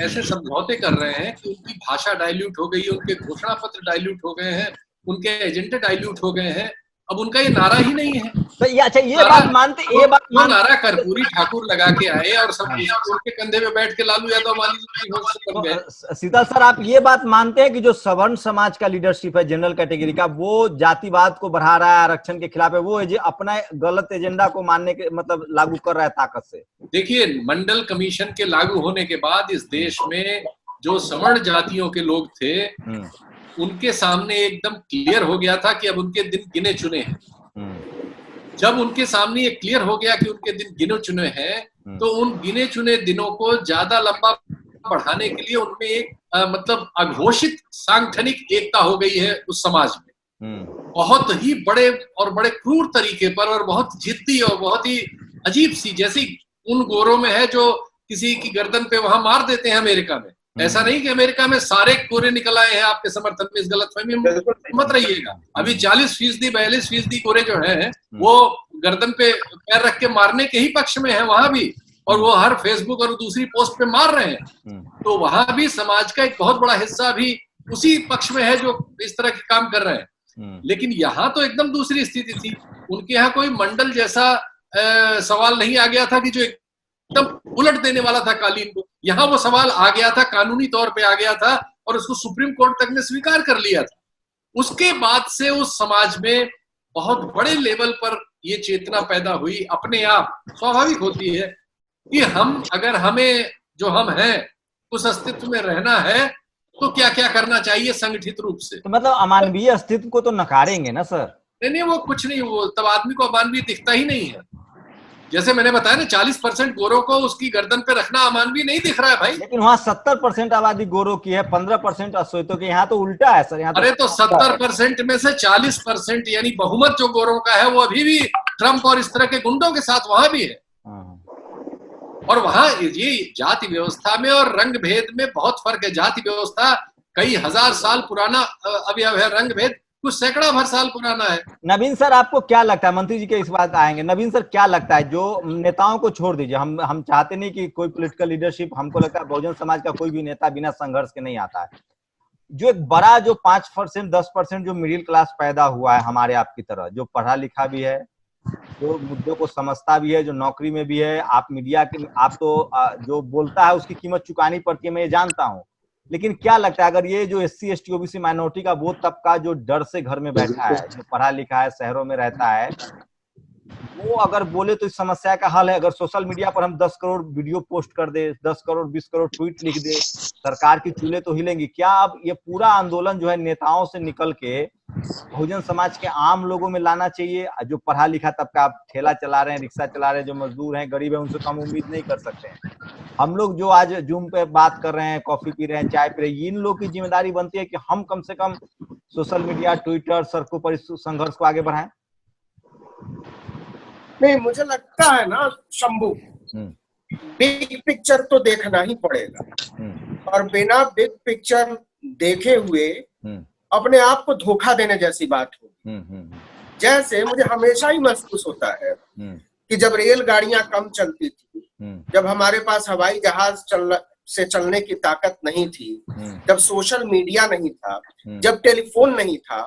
ऐसे समझौते कर रहे हैं कि उनकी भाषा डाइल्यूट हो गई है, उनके घोषणा पत्र डाइल्यूट हो गए हैं, उनके एजेंडे डाइल्यूट हो गए हैं, अब उनका ये नारा ही नहीं है। तो ये अच्छा, ये बात मानते, ये बात नारा कर्पूरी ठाकुर लगा के आए और सब उनके कंधे पे बैठ के लालू यादव मान लीजिए। शीतल सर, आप ये बात मानते हैं कि जो सवर्ण समाज का लीडरशिप है, जनरल कैटेगरी का, वो जातिवाद को बढ़ा रहा है, आरक्षण के खिलाफ है, वो अपना गलत एजेंडा को मानने के मतलब लागू कर रहा है ताकत से? देखिए, मंडल कमीशन के लागू होने के बाद इस देश में जो सवर्ण जातियों के लोग थे, उनके सामने एकदम क्लियर हो गया था कि अब उनके दिन गिने चुने हैं। जब उनके सामने ये क्लियर हो गया कि उनके दिन गिने चुने हैं, तो उन गिने चुने दिनों को ज्यादा लंबा बढ़ाने के लिए उनमें एक मतलब अघोषित सांगठनिक एकता हो गई है उस समाज में, बहुत ही बड़े क्रूर तरीके पर, और बहुत जिद्दी और बहुत ही अजीब सी, जैसी उन गोरों में है जो किसी की गर्दन पे वहां मार देते हैं अमेरिका में। ऐसा नहीं कि अमेरिका में सारे गोरे निकल आए हैं आपके समर्थन में, इस गलतफहमी में मत रहिएगा। अभी 40%, 42% गोरे जो हैं वो गर्दन पे पैर रख के मारने के ही पक्ष में है वहां भी, और वो हर फेसबुक और दूसरी पोस्ट पे मार रहे हैं। तो वहां भी समाज का एक बहुत बड़ा हिस्सा भी उसी पक्ष में है जो इस तरह के काम कर रहे हैं। लेकिन यहाँ तो एकदम दूसरी स्थिति थी। उनके यहाँ कोई मंडल जैसा सवाल नहीं आ गया था कि जो एकदम उलट देने वाला था कालीन को। यहाँ वो सवाल आ गया था, कानूनी तौर पे आ गया था, और उसको सुप्रीम कोर्ट तक ने स्वीकार कर लिया था। उसके बाद से उस समाज में बहुत बड़े लेवल पर ये चेतना पैदा हुई, अपने आप स्वाभाविक होती है कि अगर हमें जो हम हैं उस अस्तित्व में रहना है तो क्या क्या करना चाहिए संगठित रूप से। तो मतलब अमानवीय अस्तित्व को तो नकारेंगे ना सर? नहीं, वो कुछ नहीं, वो तब आदमी को अमानवीय दिखता ही नहीं है। जैसे मैंने बताया ना, 40% गोरों को उसकी गर्दन पे रखना अमानवीय नहीं दिख रहा है भाई। लेकिन वहाँ 70% आबादी गोरों की है, 15% अश्वेतों की। यहाँ तो उल्टा है सर। यहाँ अरे तो 70% में से 40% यानी बहुमत जो गोरों का है वो अभी भी ट्रंप और इस तरह के गुंडों के साथ वहां भी है। और वहां ये जाति व्यवस्था में और रंग भेद में बहुत फर्क है। जाति व्यवस्था कई हजार साल पुराना अवयव है, रंग भेद कुछ सैकड़ा भर साल पुराना है। नवीन सर, आपको क्या लगता है, मंत्री जी के इस बात आएंगे, नवीन सर क्या लगता है, जो नेताओं को छोड़ दीजिए, हम चाहते नहीं कि कोई पॉलिटिकल लीडरशिप, हमको लगता है बहुजन समाज का कोई भी नेता बिना संघर्ष के नहीं आता है। जो एक बड़ा जो 5% 10% जो मिडिल क्लास पैदा हुआ है हमारे आपकी तरह, जो पढ़ा लिखा भी है, जो मुद्दों को समझता भी है, जो नौकरी में भी है, आप मीडिया के, आप तो जो बोलता है उसकी कीमत चुकानी पड़ती है, मैं ये जानता हूँ। लेकिन क्या लगता है, अगर ये जो SC ST OBC माइनॉरिटी का वो तबका जो डर से घर में बैठा है, जो पढ़ा लिखा है, शहरों में रहता है, वो अगर बोले तो इस समस्या का हल है? अगर सोशल मीडिया पर हम 10 करोड़ वीडियो पोस्ट कर दे, 10 करोड़ 20 करोड़ ट्वीट लिख दे, सरकार की चूल्हे तो हिलेंगी। क्या अब ये पूरा आंदोलन जो है नेताओं से निकल के बहुजन समाज के आम लोगों में लाना चाहिए? जो पढ़ा लिखा तबका, आप ठेला चला रहे हैं, रिक्शा चला रहे हैं, जो मजदूर हैं, गरीब है, उनसे कम उम्मीद नहीं कर सकते हैं। हम लोग जो आज जूम पे बात कर रहे हैं, कॉफी पी रहे हैं, चाय पी रहे हैं, इन लोग की जिम्मेदारी बनती है कि हम कम से कम सोशल मीडिया, ट्विटर, सड़कों पर इस संघर्ष को आगे बढ़ाएं। नहीं, मुझे लगता है ना शंभू, बिग पिक्चर तो देखना ही पड़ेगा, और बिना बिग पिक्चर देखे हुए अपने आप को धोखा देने जैसी बात होगी। जैसे मुझे हमेशा ही महसूस होता है कि जब रेलगाड़ियां कम चलती थी, जब हमारे पास हवाई जहाज चलने की ताकत नहीं थी, जब सोशल मीडिया नहीं था, जब टेलीफोन नहीं था,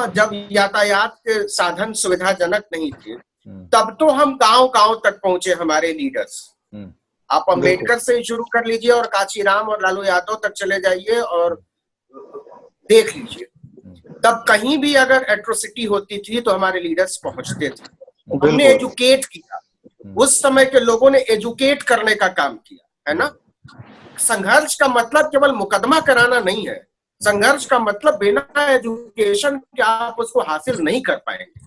जब यातायात के साधन सुविधाजनक नहीं थे, तब तो हम गांव-गांव तक पहुंचे हमारे लीडर्स। आप अंबेडकर से शुरू कर लीजिए और कांचीराम और लालू यादव तक चले जाइए और देख लीजिए। तब कहीं भी अगर एट्रोसिटी होती थी तो हमारे लीडर्स पहुंचते थे, हमने एजुकेट किया, उस समय के लोगों ने एजुकेट करने का काम किया, है ना। संघर्ष का मतलब केवल मुकदमा कराना नहीं है, संघर्ष का मतलब बिना एजुकेशन के आप उसको हासिल नहीं कर पाएंगे।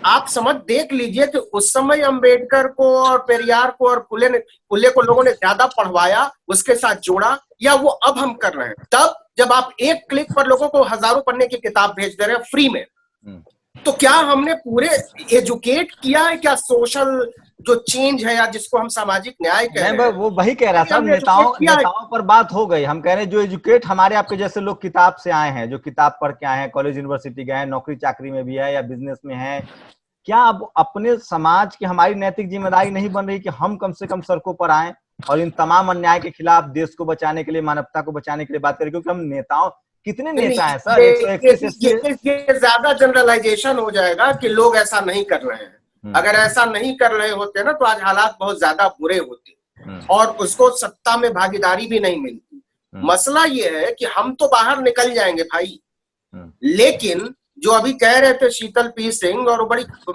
आप समझ देख लीजिए कि उस समय अंबेडकर को और पेरियार को और फुले को लोगों ने ज्यादा पढ़वाया, उसके साथ जोड़ा, या वो अब हम कर रहे हैं। तब जब आप एक क्लिक पर लोगों को हजारों पन्ने की किताब भेज दे रहे हैं फ्री में, तो क्या हमने पूरे एजुकेट किया है? क्या सोशल जो चेंज है या जिसको हम सामाजिक न्याय कह रहे हैं, वो वही कह रहा था, नेताओं पर बात हो गई। हम कह रहे हैं जो एजुकेट हमारे आपके जैसे लोग किताब से आए हैं, जो किताब पढ़ के आए हैं, कॉलेज यूनिवर्सिटी गए हैं, नौकरी चाकरी में भी है या बिजनेस में है, क्या अब अपने समाज की हमारी नैतिक जिम्मेदारी नहीं बन रही कि हम कम से कम सड़कों पर आए और इन तमाम अन्याय के खिलाफ देश को बचाने के लिए, मानवता को बचाने के लिए बात करें? क्योंकि हम नेताओं, कितने नेता हैं सर? ये ज्यादा जनरलाइजेशन हो जाएगा कि लोग ऐसा नहीं कर रहे हैं। अगर ऐसा नहीं कर रहे होते ना तो आज हालात बहुत ज्यादा बुरे होते और उसको सत्ता में भागीदारी भी नहीं मिलती। मसला ये है कि हम तो बाहर निकल जाएंगे भाई, लेकिन जो अभी कह रहे थे शीतल पी सिंह, और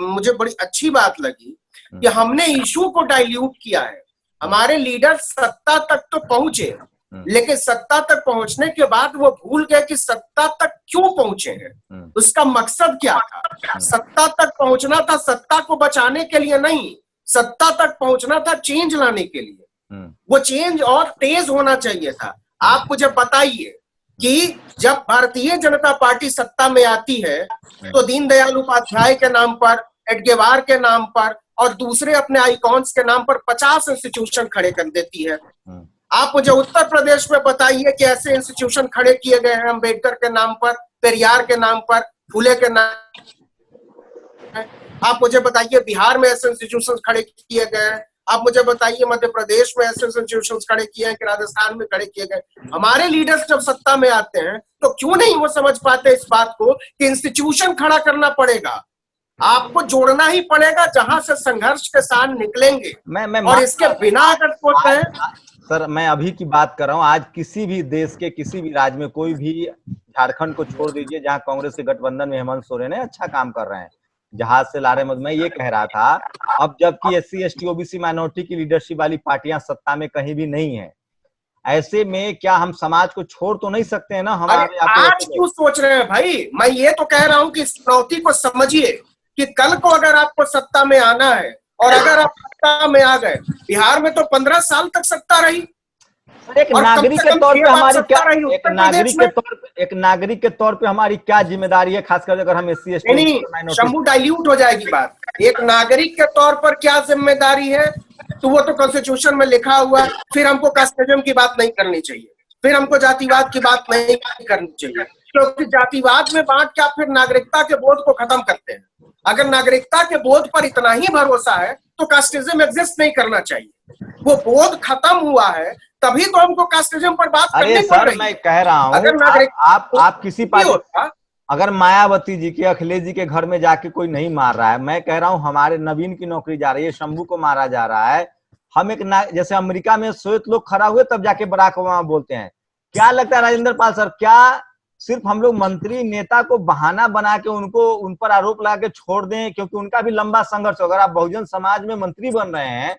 मुझे बड़ी अच्छी बात लगी कि हमने इशू को डाइल्यूट किया है। हमारे लीडर सत्ता तक तो पहुंचे, लेकिन सत्ता तक पहुंचने के बाद वो भूल गए कि सत्ता तक क्यों पहुंचे हैं, उसका मकसद क्या था। सत्ता तक पहुंचना था सत्ता को बचाने के लिए नहीं, सत्ता तक पहुंचना था चेंज लाने के लिए। वो चेंज और तेज होना चाहिए था। आप मुझे बताइए कि जब भारतीय जनता पार्टी सत्ता में आती है तो दीनदयाल उपाध्याय के नाम पर, एडगेवार के नाम पर और दूसरे अपने आइकॉन्स के नाम पर 50 इंस्टीट्यूशन खड़े कर देती है। आप मुझे उत्तर प्रदेश में बताइए कि ऐसे इंस्टीट्यूशन खड़े किए गए हैं अंबेडकर के नाम पर, पेरियार के नाम पर, फुले के नाम। आप मुझे बताइए बिहार में ऐसे इंस्टीट्यूशन खड़े किए गए हैं। आप मुझे बताइए मध्य प्रदेश में ऐसे इंस्टीट्यूशन खड़े किए हैं कि राजस्थान में खड़े किए गए। हमारे लीडर्स जब सत्ता में आते हैं तो क्यों नहीं वो समझ पाते इस बात को कि इंस्टीट्यूशन खड़ा करना पड़ेगा, आपको जोड़ना ही पड़ेगा जहां से संघर्ष के साथ निकलेंगे। और इसके बिना अगर सोचते हैं सर, मैं अभी की बात कर रहा हूँ, आज किसी भी देश के किसी भी राज्य में, कोई भी, झारखंड को छोड़ दीजिए जहां कांग्रेस के गठबंधन में हेमंत सोरेन है, अच्छा काम कर रहे हैं, जहाज से ला रहे हैं। मैं ये कह रहा था, अब जबकि SC ST OBC माइनॉरिटी की लीडरशिप वाली पार्टियां सत्ता में कहीं भी नहीं है, ऐसे में क्या हम समाज को छोड़ तो नहीं सकते हैं ना? हमारे आज क्यों सोच रहे हैं भाई? मैं ये तो कह रहा हूँ कि इस चुनौती को समझिए कि कल को अगर आपको सत्ता में आना है और अगर आप सत्ता में आ गए, बिहार में तो 15 साल तक सत्ता रही। एक नागरिक के तौर पे हमारी क्या, एक नागरिक के तौर पे हमारी क्या जिम्मेदारी है, खासकर अगर हम SC ST नहीं, शंभू डाइल्यूट हो जाएगी बात। एक नागरिक के तौर पर क्या जिम्मेदारी है तो वो तो कॉन्स्टिट्यूशन में लिखा हुआ है। फिर हमको कास्टिज्म की बात नहीं करनी चाहिए, फिर हमको जातिवाद की बात नहीं करनी चाहिए, क्योंकि जातिवाद में बांट के आप फिर नागरिकता के बोध को खत्म करते हैं। अगर नागरिकता के बोध पर इतना ही भरोसा है तो कास्टिज्म एग्जिस्ट नहीं करना चाहिए। वो बोध खत्म हुआ है तभी तो हमको कास्टिज्म पर बात करनी पड़ रही है। मैं कह रहा हूँ, अगर आप किसी पार्टी, अगर मायावती जी के, अखिलेश जी के घर में जाके कोई नहीं मार रहा है, मैं कह रहा हूँ हमारे नवीन की नौकरी जा रही है, शंभू को मारा जा रहा है, हम एक जैसे अमेरिका में श्वेत लोग खड़ा हुए तब जाके बराक ओबामा बोलते हैं। क्या लगता है राजेंद्र पाल सर, क्या सिर्फ हम लोग मंत्री नेता को बहाना बना के उन पर आरोप लगा के छोड़ दें? क्योंकि उनका भी लंबा संघर्ष, अगर आप बहुजन समाज में मंत्री बन रहे हैं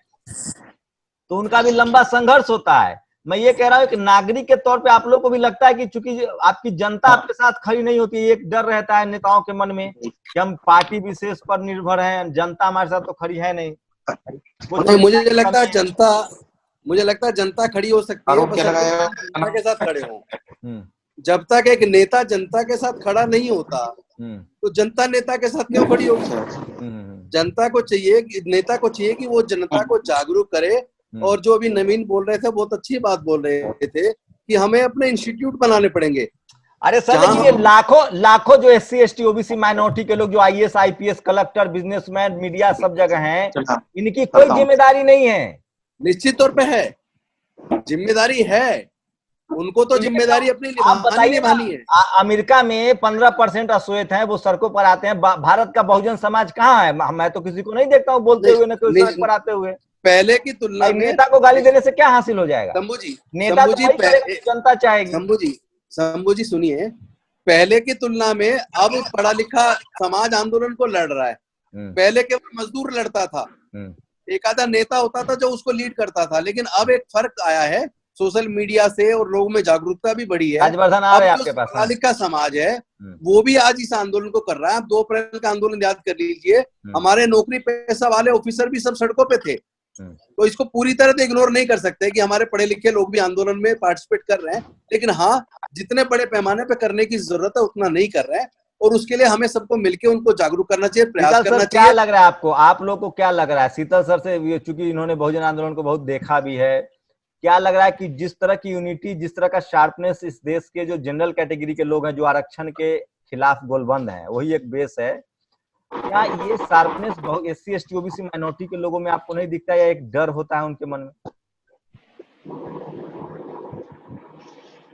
तो उनका भी लंबा संघर्ष होता है। मैं ये कह रहा हूँ कि नागरिक के तौर पे आप लोग को भी लगता है कि चूंकि आपकी जनता आपके साथ खड़ी नहीं होती, एक डर रहता है नेताओं के मन में कि हम पार्टी विशेष पर निर्भर हैं, जनता हमारे साथ तो खड़ी है नहीं। मुझे लगता है जनता खड़ी हो सकती है, जनता के साथ खड़े हो। जब तक एक नेता जनता के साथ खड़ा नहीं होता तो जनता नेता के साथ क्यों खड़ी होगी? जनता को चाहिए, नेता को चाहिए कि वो जनता को जागरूक करे। और जो अभी नवीन बोल रहे थे बहुत अच्छी बात बोल रहे थे कि हमें अपने इंस्टीट्यूट बनाने पड़ेंगे। अरे सर, ये लाखों जो SC ST OBC माइनॉरिटी के लोग जो IAS IPS collector, businessman, media सब जगह हैं, इनकी कोई जिम्मेदारी नहीं है? निश्चित तौर पे है, जिम्मेदारी है, उनको तो जिम्मेदारी अपनी निभानी है। अमेरिका में 15% अश्वेत हैं, वो सड़कों पर आते हैं। भारत का बहुजन समाज कहाँ है? मैं तो किसी को नहीं देखता हूँ बोलते हुए, न कोई सड़क पर आते हुए। पहले की तुलना में नेता को गाली देने से क्या हासिल हो जाएगा? शंभू जी, नेता तो जनता चाहेगी। शंभू जी सुनिए, पहले की तुलना में अब पढ़ा लिखा समाज आंदोलन को लड़ रहा है। पहले केवल मजदूर लड़ता था, एक आधा नेता होता था जो उसको लीड करता था, लेकिन अब एक फर्क आया है सोशल मीडिया से और लोगों में जागरूकता भी बढ़ी है। राजवर्धन आ रहे हैं अब आपके जो पास। पढ़ा लिखा समाज है वो भी आज इस आंदोलन को कर रहा है। आप 2 अप्रैल का आंदोलन याद कर लीजिए, हमारे नौकरी पेशा वाले ऑफिसर भी सब सड़कों पे थे। तो इसको पूरी तरह से इग्नोर नहीं कर सकते कि हमारे पढ़े लिखे लोग भी आंदोलन में पार्टिसिपेट कर रहे हैं, लेकिन हाँ, जितने बड़े पैमाने पे करने की जरूरत है उतना नहीं कर रहे हैं, और उसके लिए हमें सबको मिलकर उनको जागरूक करना चाहिए, प्रयास करना चाहिए। क्या लग रहा है आपको, आप लोग को क्या लग रहा है? शीतल सर से, चूंकि इन्होंने बहुजन आंदोलन को बहुत देखा भी है, क्या लग रहा है कि जिस तरह की यूनिटी, जिस तरह का शार्पनेस इस देश के जो जनरल कैटेगरी के लोग हैं जो आरक्षण के खिलाफ गोलबंद हैं, वही एक बेस है, क्या ये sharpness SC ST OBC minority के लोगों में आपको नहीं दिखता, या एक डर होता है उनके मन में?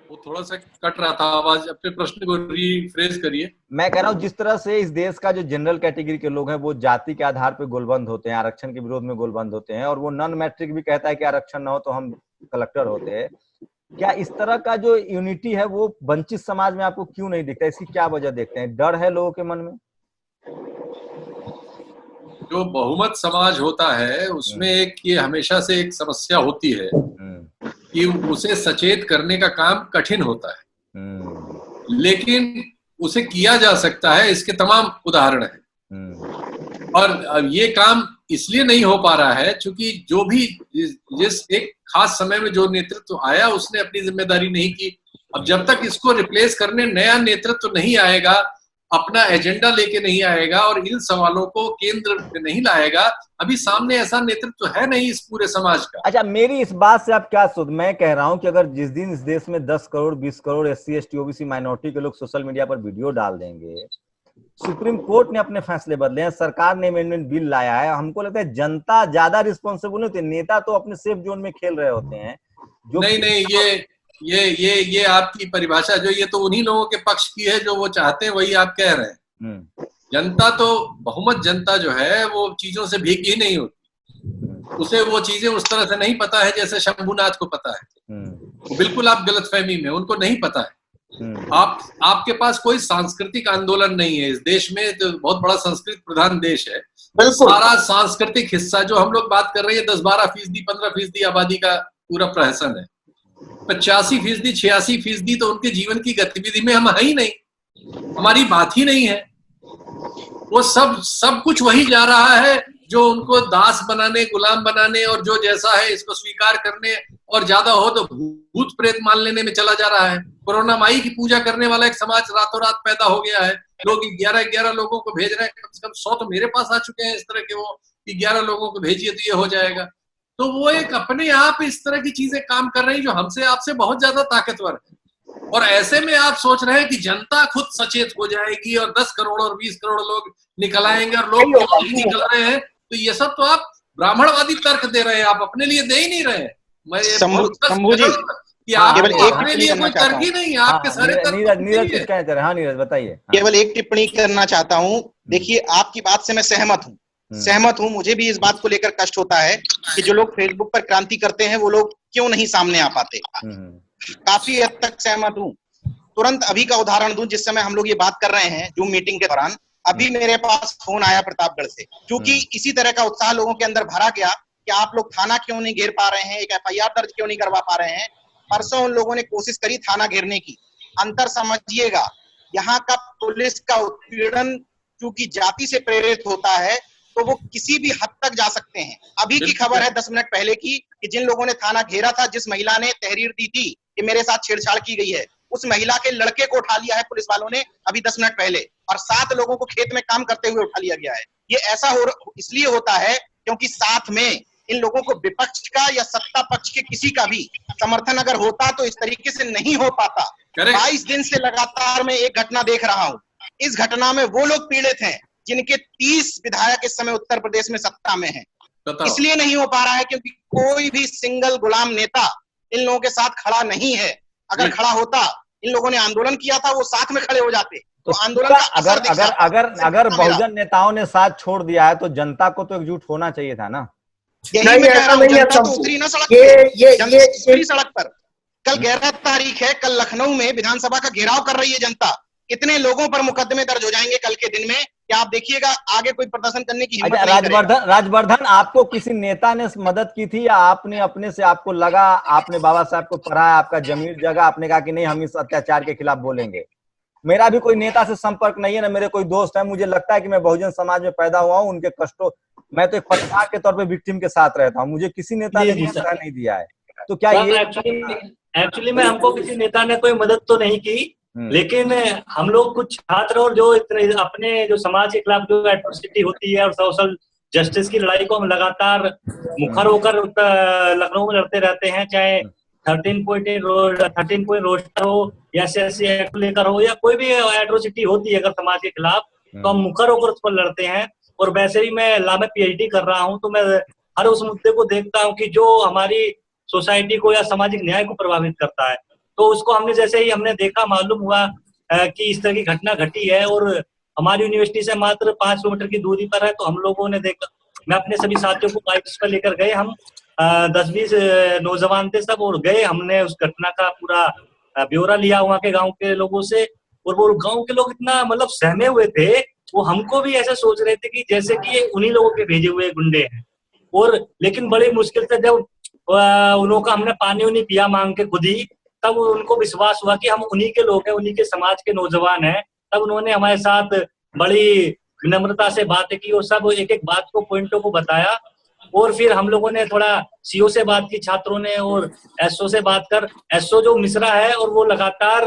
वो थोड़ा सा कट रहा था आवाज, अपने प्रश्न को रीफ्रेज करिए। मैं कह रहा हूँ जिस तरह से इस देश का जो जनरल कैटेगरी के लोग हैं वो जाति के आधार पर गोलबंद होते हैं, आरक्षण के विरोध में गोलबंद होते हैं, और वो नॉन मैट्रिक भी कहता है कि आरक्षण ना हो तो हम कलेक्टर होते हैं, क्या इस तरह का जो यूनिटी है वो वंचित समाज में आपको क्यों नहीं दिखता? इसकी क्या वजह देखते हैं? डर है लोगों के मन में? जो बहुमत समाज होता है उसमें एक ये हमेशा से एक समस्या होती है कि उसे सचेत करने का काम कठिन होता है, लेकिन उसे किया जा सकता है, इसके तमाम उदाहरण हैं। और ये काम इसलिए नहीं हो पा रहा है क्योंकि जो भी जिस एक खास समय में जो नेतृत्व आया उसने अपनी जिम्मेदारी नहीं की। अब जब तक इसको रिप्लेस करने नया नेतृत्व नहीं आएगा, अपना एजेंडा लेके नहीं आएगा और इन सवालों को केंद्र में नहीं लाएगा, अभी सामने ऐसा नेतृत्व है नहीं इस पूरे समाज का। अच्छा, मेरी इस बात से आप क्या सोच? मैं कह रहा हूं कि अगर जिस दिन इस देश में 10 crore 20 crore SC ST OBC minority के लोग सोशल मीडिया पर वीडियो डाल देंगे, सुप्रीम कोर्ट ने अपने फैसले बदले हैं, सरकार ने अमेंडमेंट बिल लाया है, हमको लगता है जनता ज्यादा रिस्पॉन्सिबल होती है। नेता तो अपने सेफ जोन में खेल रहे होते हैं। जो नहीं, ये आपकी परिभाषा जो ये तो उन्हीं लोगों के पक्ष की है जो वो चाहते हैं, वही आप कह रहे हैं। जनता तो बहुमत जनता जो है वो चीजों से भीगी नहीं होती, उसे वो चीजें उस तरह से नहीं पता है जैसे शंभुनाथ को पता है। वो बिल्कुल आप गलतफहमी में, उनको नहीं पता है। आपके पास कोई सांस्कृतिक आंदोलन नहीं है इस देश में, तो बहुत बड़ा संस्कृत प्रधान देश है। सारा सांस्कृतिक हिस्सा जो हम लोग बात कर रहे हैं 10-12%, 15% आबादी का पूरा प्रहसन है। 85%, 86% तो उनके जीवन की गतिविधि में हम है ही नहीं, हमारी बात ही नहीं है। वो सब कुछ वही जा रहा है जो उनको दास बनाने, गुलाम बनाने और जो जैसा है इसको स्वीकार करने और ज्यादा हो तो भूत प्रेत मान लेने में चला जा रहा है। कोरोना माई की पूजा करने वाला एक समाज रातों रात पैदा हो गया है। लोग 11 लोगों को भेज रहे हैं, कम से कम 100 तो मेरे पास आ चुके हैं इस तरह के, वो कि 11 लोगों को भेजिए तो ये हो जाएगा। तो वो एक अपने आप इस तरह की चीजें काम कर रही है जो हमसे आपसे बहुत ज्यादा ताकतवर है। और ऐसे में आप सोच रहे हैं कि जनता खुद सचेत हो जाएगी और 10 करोड़ और 20 करोड़ लोग निकल आएंगे और लोग निकल रहे हैं, तो ये सब तो आप ब्राह्मणवादी तर्क दे रहे हैं, आप अपने लिए दे ही नहीं रहे हैं। मैं शंभू जी कि आप अपने लिए कोई तर्क ही नहीं है, आपके सारे नीरज कुछ कहते रहे। हाँ नीरज बताइए। केवल एक टिप्पणी करना चाहता हूँ। देखिए, आपकी बात से मैं सहमत हूँ। मुझे भी इस बात को लेकर कष्ट होता है कि जो लोग फेसबुक पर क्रांति करते हैं वो लोग क्यों नहीं सामने आ पाते। काफी हद तक सहमत हूँ। तुरंत अभी का उदाहरण दूं, जिस समय हम लोग ये बात कर रहे हैं जूम मीटिंग के दौरान, अभी मेरे पास फोन आया प्रतापगढ़ से, क्योंकि इसी तरह का उत्साह लोगों के अंदर भरा गया कि आप लोग थाना क्यों नहीं घेर पा रहे हैं, एक FIR दर्ज क्यों नहीं करवा पा रहे हैं। परसों उन लोगों ने कोशिश करी थाना घेरने की। अंतर समझिएगा, यहाँ का पुलिस का उत्पीड़न क्योंकि जाति से प्रेरित होता है तो वो किसी भी हद तक जा सकते हैं। अभी की खबर है 10 मिनट पहले की कि जिन लोगों ने थाना घेरा था, जिस महिला ने तहरीर दी थी कि मेरे साथ छेड़छाड़ की गई है, उस महिला के लड़के को उठा लिया है पुलिस वालों ने अभी 10 मिनट पहले, और 7 लोगों को खेत में काम करते हुए उठा लिया गया है। ये ऐसा इसलिए होता है क्योंकि साथ में इन लोगों को विपक्ष का या सत्ता पक्ष के किसी का भी समर्थन अगर होता तो इस तरीके से नहीं हो पाता। 22 दिन से लगातार मैं एक घटना देख रहा हूँ। इस घटना में वो लोग पीड़ित हैं जिनके 30 विधायक इस समय उत्तर प्रदेश में सत्ता में हैं। इसलिए नहीं हो पा रहा है क्योंकि कोई भी सिंगल गुलाम नेता इन लोगों के साथ खड़ा नहीं है। अगर खड़ा होता, इन लोगों ने आंदोलन किया था, वो साथ में खड़े हो जाते तो आंदोलन का अगर बहुजन नेताओं ने साथ छोड़ दिया है तो जनता को तो एकजुट होना चाहिए था ना। यही मैं कह रहा हूं, जनता तो उतरी ना सड़क पर। सड़क पर कल 11 तारीख है, कल लखनऊ में विधानसभा का घेराव कर रही है जनता। इतने लोगों पर मुकदमे दर्ज हो जाएंगे कल के दिन में कि आप देखिएगा आगे कोई प्रदर्शन करने की हिम्मत नहीं करेगा। राजवर्धन, आपको किसी नेता ने मदद की थी या आपने अपने से, आपको लगा, आपने बाबा साहब को पढ़ाया, आपका जमीन जगह, आपने कहा कि नहीं हम इस अत्याचार के खिलाफ बोलेंगे? मेरा भी कोई नेता से संपर्क नहीं है, ना मेरे कोई दोस्त है। मुझे लगता है कि मैं बहुजन समाज में पैदा हुआ हूँ, उनके कष्टों, मैं तो एक पत्रकार के तौर पे विक्टिम के साथ रहता हूँ। मुझे किसी नेता ने नहीं दिया है। तो क्या ये एक्चुअली में हमको किसी नेता ने कोई मदद तो नहीं की, लेकिन हम लोग कुछ छात्र और जो इतने अपने जो समाज के खिलाफ जो एट्रोसिटी होती है और सोशल जस्टिस की लड़ाई को हम लगातार मुखर होकर लखनऊ में लड़ते रहते हैं, चाहे 13 पॉइंट रोस्टर हो या SC एक्ट लेकर हो या कोई भी एट्रोसिटी होती है अगर समाज के खिलाफ, तो हम मुखर होकर उस पर लड़ते हैं। और वैसे भी मैं PhD कर रहा हूँ, तो मैं हर उस मुद्दे को देखता हूँ कि जो हमारी सोसाइटी को या सामाजिक न्याय को प्रभावित करता है, तो उसको हमने जैसे ही हमने देखा, मालूम हुआ कि इस तरह की घटना घटी है और हमारी यूनिवर्सिटी से मात्र 5 किलोमीटर की दूरी पर है, तो हम लोगों ने देखा, मैं अपने सभी साथियों को बाइक्स पर लेकर गए, हम 10-20 नौजवान थे सब, और गए, हमने उस घटना का पूरा ब्यौरा लिया वहाँ के गांव के लोगों से। और वो गांव के लोग इतना मतलब सहमे हुए थे, वो हमको भी ऐसे सोच रहे थे कि जैसे कि ये उन्हीं लोगों के भेजे हुए गुंडे हैं। और लेकिन बड़ी मुश्किल से जब उन का हमने पानी उन्हीं पिया मांग के खुद ही, तब उनको विश्वास हुआ कि हम उन्हीं के लोग हैं, उन्हीं के समाज के नौजवान हैं। तब उन्होंने हमारे साथ बड़ी विनम्रता से बातें की और सब एक एक बात को, पॉइंटों को बताया। और फिर हम लोगों ने थोड़ा CO से बात की छात्रों ने, और SO से बात कर, SO जो मिश्रा है, और वो लगातार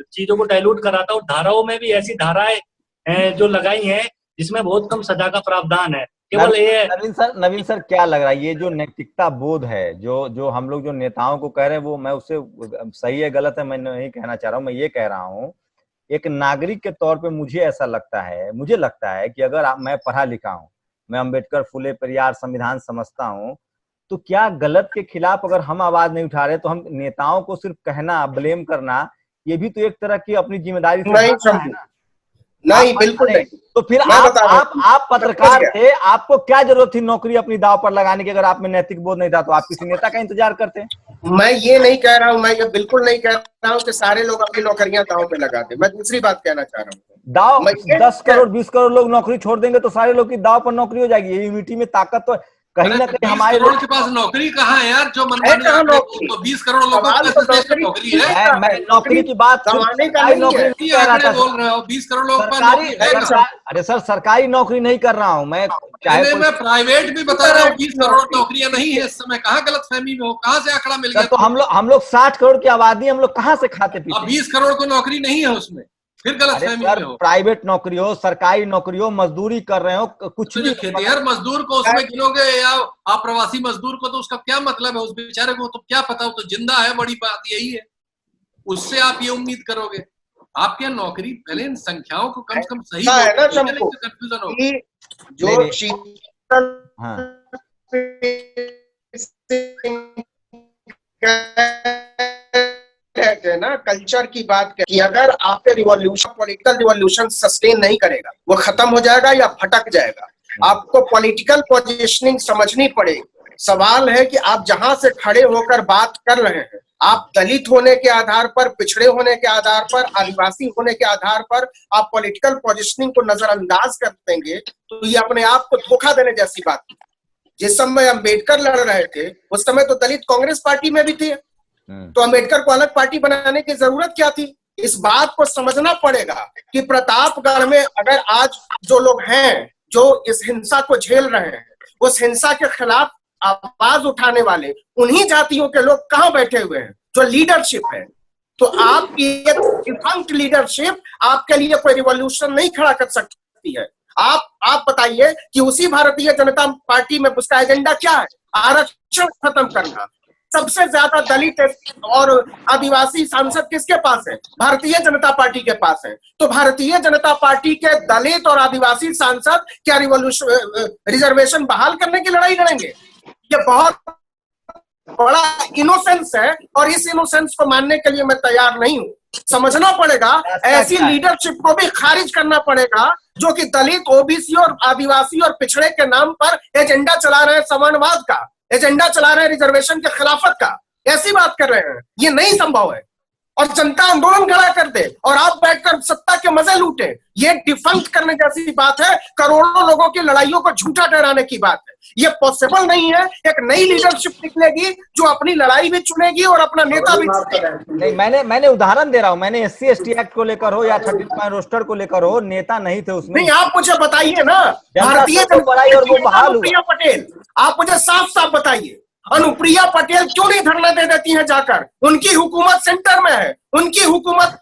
चीजों को डाइल्यूट कर रहा था। और धाराओं में भी ऐसी धाराएं जो लगाई हैं जिसमें बहुत कम सजा का प्रावधान है। केवल ये नवीन सर क्या लग रहा है, ये जो नैतिकता बोध है जो हम लोग जो नेताओं को कह रहे हैं, वो मैं उससे सही है गलत है मैं नहीं कहना चाह रहा हूँ, मैं ये कह रहा हूँ एक नागरिक के तौर पे मुझे ऐसा लगता है, मुझे लगता है कि अगर मैं पढ़ा लिखा हूँ, मैं अम्बेडकर, फुले, पेरियार, संविधान समझता हूँ, तो क्या गलत के खिलाफ अगर हम आवाज नहीं उठा रहे तो हम नेताओं को सिर्फ कहना, ब्लेम करना, ये भी तो एक तरह की अपनी जिम्मेदारी से नहीं, बिल्कुल नहीं। तो फिर आप पत्रकार थे, आपको क्या जरूरत थी नौकरी अपनी दांव पर लगाने की? अगर आप में नैतिक बोध नहीं था तो आप किसी नेता का इंतजार करते? मैं ये नहीं कह रहा हूँ, मैं ये बिल्कुल नहीं कह रहा हूँ कि सारे लोग अपनी नौकरियां दांव पे लगा दे। मैं दूसरी बात कहना चाह रहा हूँ, दांव 10 करोड़ 20 करोड़ लोग नौकरी छोड़ देंगे तो सारे लोग की दांव पर नौकरी हो जाएगी। ये यूनिटी में ताकत तो कहीं ना कहीं हमारे लोगों के पास नौकरी कहाँ है यार? जो मनमानी 20 करोड़ लोगों को नौकरी है। मैं नौकरी की बात नौकरी बोल रहे हो, 20 करोड़ लोगों के पास। अरे सर, सरकारी नौकरी नहीं कर रहा हूँ मैं, चाहे मैं प्राइवेट भी बता रहा हूँ। 20 करोड़ नौकरियां नहीं है इस समय। कहाँ गलतफहमी में हो? कहाँ से आंकड़ा मिल गया? तो हम लोग 60 करोड़ की आबादी, हम लोग कहाँ से खाते पीते? अब 20 करोड़ को नौकरी नहीं है उसमें, फिर गलतफहमी में हो। प्राइवेट नौकरी हो, सरकारी नौकरी हो, मजदूरी कर रहे हो, कुछ भी। खेतिहर मजदूर को उसमें गिनोगे या अप्रवासी मजदूर को, तो उसका क्या मतलब है? उस बेचारे को तो क्या पता, वो तो जिंदा है, बड़ी बात यही है। उससे आप ये उम्मीद करोगे? आपके यहाँ नौकरी, पहले इन संख्याओं को कम से कम सही है ना सबको, कंफ्यूजन हो जो शीतल कहते हैं ना, कल्चर की बात कि अगर आपके रिवॉल्यूशन, पॉलिटिकल रिवॉल्यूशन सस्टेन नहीं करेगा, वो खत्म हो जाएगा या भटक जाएगा। आपको पॉलिटिकल पोजीशनिंग समझनी पड़ेगी। सवाल है कि आप जहां से खड़े होकर बात कर रहे हैं, आप दलित होने के आधार पर, पिछड़े होने के आधार पर, आदिवासी होने के आधार पर आप पॉलिटिकल पोजीशनिंग को नजरअंदाज कर देंगे तो ये अपने आप को धोखा देने जैसी बात है। जिस समय अम्बेडकर लड़ रहे थे उस समय तो दलित कांग्रेस पार्टी में भी थे, तो अम्बेडकर को अलग पार्टी बनाने की जरूरत क्या थी? इस बात को समझना पड़ेगा कि प्रतापगढ़ में अगर आज जो लोग हैं जो इस हिंसा को झेल रहे हैं, उस हिंसा के खिलाफ आवाज उठाने वाले उन्हीं जातियों के लोग कहाँ बैठे हुए हैं जो लीडरशिप है। तो आपकी डिफंक्ट लीडरशिप आपके लिए कोई रिवॉल्यूशन नहीं खड़ा कर सकती है। आप बताइए कि उसी भारतीय जनता पार्टी में उसका एजेंडा क्या है? आरक्षण खत्म करना। सबसे ज्यादा दलित और आदिवासी सांसद किसके पास है? भारतीय जनता पार्टी के पास है। तो भारतीय जनता पार्टी के दलित और आदिवासी सांसद क्या रिजर्वेशन बहाल करने की लड़ाई लड़ेंगे? ये बहुत बड़ा इनोसेंस है और इस इनोसेंस को मानने के लिए मैं तैयार नहीं हूं। समझना पड़ेगा, ऐसी लीडरशिप को भी खारिज करना पड़ेगा जो कि दलित, ओबीसी और आदिवासी और पिछड़े के नाम पर एजेंडा चला रहे हैं, समानवाद का एजेंडा चला रहे हैं, रिजर्वेशन के खिलाफत का, ऐसी बात कर रहे हैं। ये नहीं संभव है और जनता आंदोलन खड़ा कर दे और आप बैठकर सत्ता के मजे लूटे, ये डिफंक्ट करने जैसी बात है। करोड़ों लोगों की लड़ाइयों को झूठा ठहराने की बात है। ये पॉसिबल नहीं है। एक नई लीडरशिप निकलेगी जो अपनी लड़ाई भी चुनेगी और अपना नेता भी चुनेगी। नहीं, मैंने उदाहरण दे रहा हूँ, मैंने SC/ST एक्ट को लेकर हो या 13 रोस्टर को लेकर हो, नेता नहीं थे उसमें। नहीं, आप मुझे बताइए ना, भारतीय जनता बड़ाई और वो बहाल हुआ। अनुप्रिया पटेल, आप मुझे साफ साफ बताइए, अनुप्रिया पटेल क्यों नहीं धरना दे देती हैं जाकर? उनकी हुकूमत सेंटर में है, उनकी हुकूमत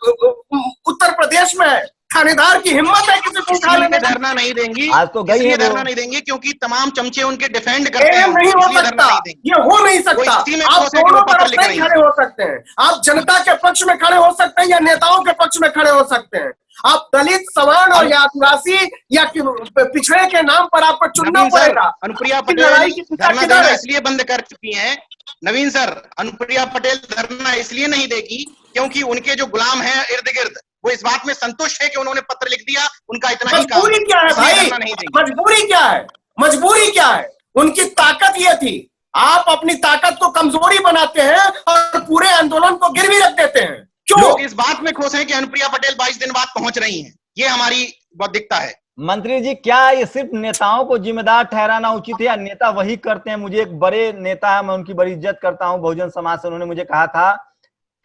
उत्तर प्रदेश में है। थानेदार की हिम्मत है किसी को उठा लेने? धरना नहीं देंगी, आज तो गई है, धरना नहीं देंगी क्योंकि तमाम चमचे उनके डिफेंड करते हैं। नहीं हो सकता, ये हो नहीं सकता। आप दोनों तरफ नहीं खड़े हो सकते हैं। आप जनता के पक्ष में खड़े हो सकते हैं या नेताओं के पक्ष में खड़े हो सकते हैं। आप दलित, सवर्ण और या आदिवासी या पिछड़े के नाम पर आपको चुनना पड़ेगा। अनुप्रिया पटेल धरना देना इसलिए बंद कर चुकी हैं, नवीन सर, अनुप्रिया पटेल धरना इसलिए नहीं देगी क्योंकि उनके जो गुलाम हैं इर्द गिर्द, वो इस बात में संतुष्ट है कि उन्होंने पत्र लिख दिया, उनका इतना ही काम। मजबूरी क्या है भाई? मजबूरी क्या है? मजबूरी क्या है? उनकी ताकत ये थी। आप अपनी ताकत को कमजोरी बनाते हैं और पूरे आंदोलन को गिरवी रख देते हैं। क्यों? लोग इस बात में खुश हैं कि अनुप्रिया पटेल 22 दिन बाद पहुंच रही हैं, ये हमारी बौद्धिकता है। मंत्री जी, क्या ये सिर्फ नेताओं को जिम्मेदार ठहराना उचित है या नेता वही करते हैं? मुझे एक बड़े नेता है, मैं उनकी बड़ी इज्जत करता हूं, बहुजन समाज से, उन्होंने मुझे कहा था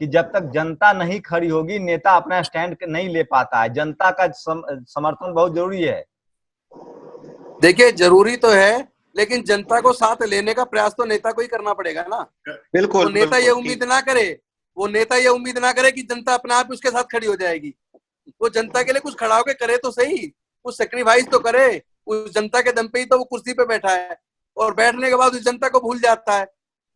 कि जब तक जनता नहीं खड़ी होगी नेता अपना स्टैंड नहीं ले पाता है। जनता का समर्थन बहुत जरूरी है। देखिए, जरूरी तो है, लेकिन जनता को साथ लेने का प्रयास तो नेता को ही करना पड़ेगा ना। बिल्कुल। तो नेता ये उम्मीद ना करे, वो नेता ये उम्मीद ना करे कि जनता अपने आप उसके साथ खड़ी हो जाएगी। वो जनता के लिए कुछ खड़ा होकर करे तो सही, कुछ सेक्रीफाइस तो करे। उस जनता के दम पे ही तो वो कुर्सी पे बैठा है, और बैठने के बाद उस जनता को भूल जाता है,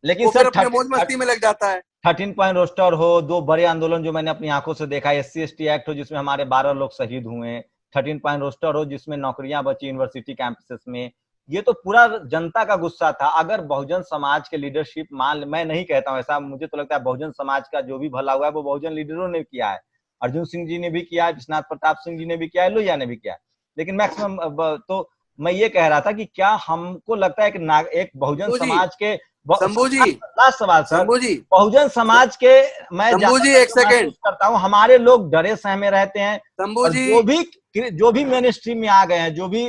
लेकिन सर अपने मौज मस्ती में लग जाता है। 13 पॉइंट रोस्टर हो, दो बड़े आंदोलन जो मैंने अपनी आंखों से देखा, SC/ST एक्ट हो जिसमें हमारे 12 लोग शहीद हुए, 13 पॉइंट रोस्टर हो जिसमें नौकरियां बची यूनिवर्सिटी कैंपसेस में, ये तो पूरा जनता का गुस्सा था। अगर बहुजन समाज के लीडरशिप मैं नहीं कहता हूँ ऐसा, मुझे तो लगता है बहुजन समाज का जो भी भला हुआ है वो बहुजन लीडरों ने किया है। अर्जुन सिंह जी ने भी किया है, विश्वनाथ प्रताप सिंह जी ने भी किया है, लोहिया ने भी किया है, लेकिन मैक्सिमम तो मैं ये कह रहा था कि क्या हमको लगता है कि एक बहुजन समाज के शंभू जी, लास्ट सवाल सर, शंभू जी, बहुजन समाज के मैं शंभू जी एक सेकंड करता हूँ, हमारे लोग डरे सहमे रहते हैं। शंभू जी, जो भी मेन स्ट्रीम में आ गए हैं, जो भी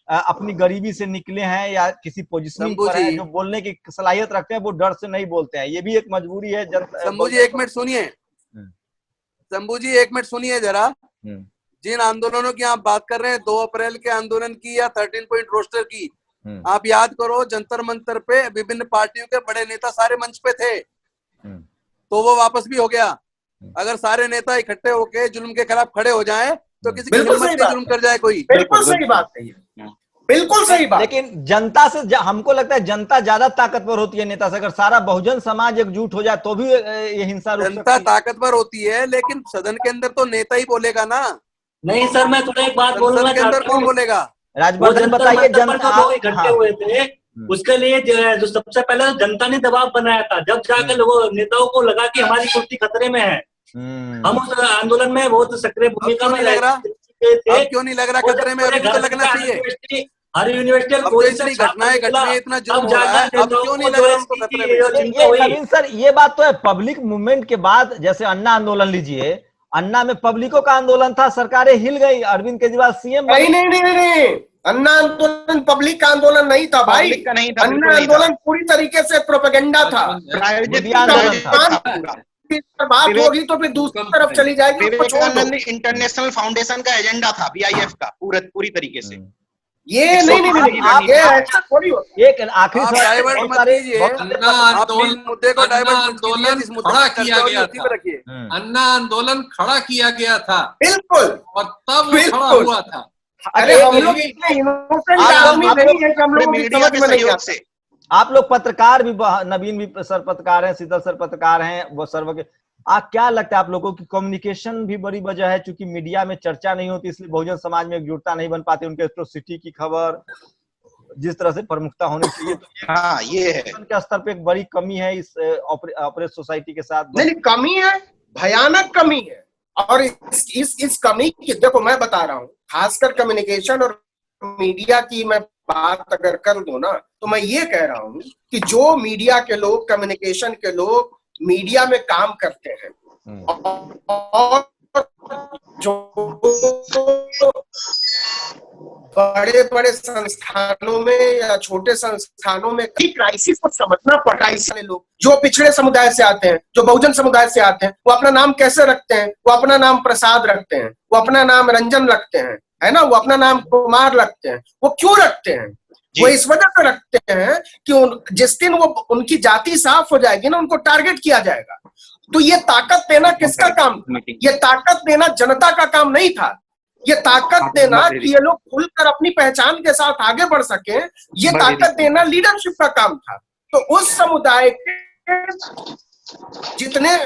अपनी गरीबी से निकले हैं या किसी पोजीशनिंग पर हैं, जो बोलने की सलाहियत रखते हैं, वो डर से नहीं बोलते हैं। ये भी एक मजबूरी है। शंभू जी एक मिनट सुनिए, शंभू जी एक मिनट सुनिए जरा। जिन आंदोलनों की आप बात कर रहे हैं, 2 अप्रैल के आंदोलन की या 13 पॉइंट रोस्टर की, आप याद करो जंतर मंतर पे विभिन्न पार्टियों के बड़े नेता सारे मंच पे थे, तो वो वापस भी हो गया। अगर सारे नेता इकट्ठे होके जुल्म के खिलाफ खड़े हो जाएं तो किसी की हिम्मत नहीं जुल्म कर जाए कोई। बिल्कुल सही बात है, बिल्कुल सही बात। लेकिन जनता से हमको लगता है जनता ज्यादा ताकतवर होती है नेता से। अगर सारा बहुजन समाज एकजुट हो जाए तो भी ये हिंसा जनता ताकतवर होती है, लेकिन सदन के अंदर तो नेता ही बोलेगा ना। नहीं सर, मैं थोड़ा एक बात बोलना चाहता हूं। कौन बोलेगा? राजवर्धन बताइए। लोग इकट्ठे हुए थे, उसके लिए जो सबसे पहले जनता ने दबाव बनाया था। जब जाकर लोगों नेताओं को लगा कि हमारी कुर्सी खतरे में है, हम उस आंदोलन में बहुत सक्रिय भूमिका में लग रहा थे। क्यों नहीं लग रहा खतरे में? अभी तो लगना चाहिए। हर यूनिवर्सिटी घटनाएं इतना जुल्म हो रहा है, अब क्यों नहीं लग रहा उसको खतरे में? नवीन सर, ये बात तो है, पब्लिक मूवमेंट के बाद जैसे अन्ना आंदोलन लीजिए, अन्ना में पब्लिकों का आंदोलन था, सरकारें हिल गई, अरविंद केजरीवाल सीएम। नहीं, अन्ना आंदोलन पब्लिक का आंदोलन नहीं था भाई, अन्ना आंदोलन पूरी तरीके से प्रोपेगेंडा था। बात होगी तो फिर दूसरी तरफ चली जाएगी। विवेकानंद इंटरनेशनल फाउंडेशन का एजेंडा था, BIF का पूरी तरीके से। ये नहीं, ये ऐसा थोड़ी होता। एक आखिरी डाइवर्ट मत कीजिए, मुद्दे को डाइवर्ट खड़ा किया गया था। अन्ना आंदोलन खड़ा किया गया था, बिल्कुल, और तब वो खड़ा हुआ था। अरे हम लोग इतने इनोसेंट आदमी नहीं है कि हम लोगों की समझ में नहीं आते। आप लोग पत्रकार भी, नवीन भी सर पत्रकार हैं, शीतल सर पत्रकार हैं, वो सर्व के, क्या लगता है आप लोगों की कम्युनिकेशन भी बड़ी वजह है? क्योंकि मीडिया में चर्चा नहीं होती, इसलिए बहुजन समाज में एकजुटता नहीं बन पाती। उनके एट्रोसिटी की खबर जिस तरह से प्रमुखता होनी चाहिए, हाँ, ये है के स्तर पे एक बड़ी कमी है इस ऑपरेट सोसाइटी के साथ। नहीं, कमी है, भयानक कमी है। और इस कमी की, देखो मैं बता रहा हूँ, खासकर कम्युनिकेशन और मीडिया की मैं बात अगर कर दूं ना, तो मैं ये कह रहा हूँ कि जो मीडिया के लोग, कम्युनिकेशन के लोग मीडिया में काम करते हैं, और जो बड़े बड़े संस्थानों में या छोटे संस्थानों में क्राइसिस को समझना पड़ा। इसलिए लोग जो पिछड़े समुदाय से आते हैं, जो बहुजन समुदाय से आते हैं, वो अपना नाम कैसे रखते हैं? वो अपना नाम प्रसाद रखते हैं, वो अपना नाम रंजन रखते हैं, है ना, वो अपना नाम कुमार रखते हैं। वो क्यों रखते हैं? वो इस वजह से रखते हैं कि जिस दिन वो उनकी जाति साफ हो जाएगी ना, उनको टारगेट किया जाएगा। तो ये ताकत देना किसका काम था? ये ताकत देना जनता का काम नहीं था। ये ताकत देना कि ये लोग खुलकर अपनी पहचान के साथ आगे बढ़ सके, ये ताकत देना लीडरशिप का काम था। तो उस समुदाय के जितने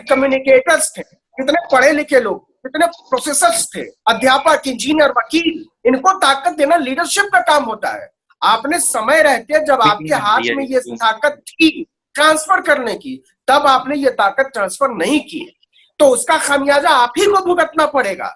कम्युनिकेटर्स थे, जितने पढ़े लिखे लोग, जितने प्रोफेसर्स थे, अध्यापक, इंजीनियर, वकील, इनको ताकत देना लीडरशिप का काम होता है। आपने समय रहते जब आपके हाथ में ये ताकत थी ट्रांसफर करने की, तब आपने ये ताकत ट्रांसफर नहीं की, तो उसका खामियाजा आप ही को भुगतना पड़ेगा।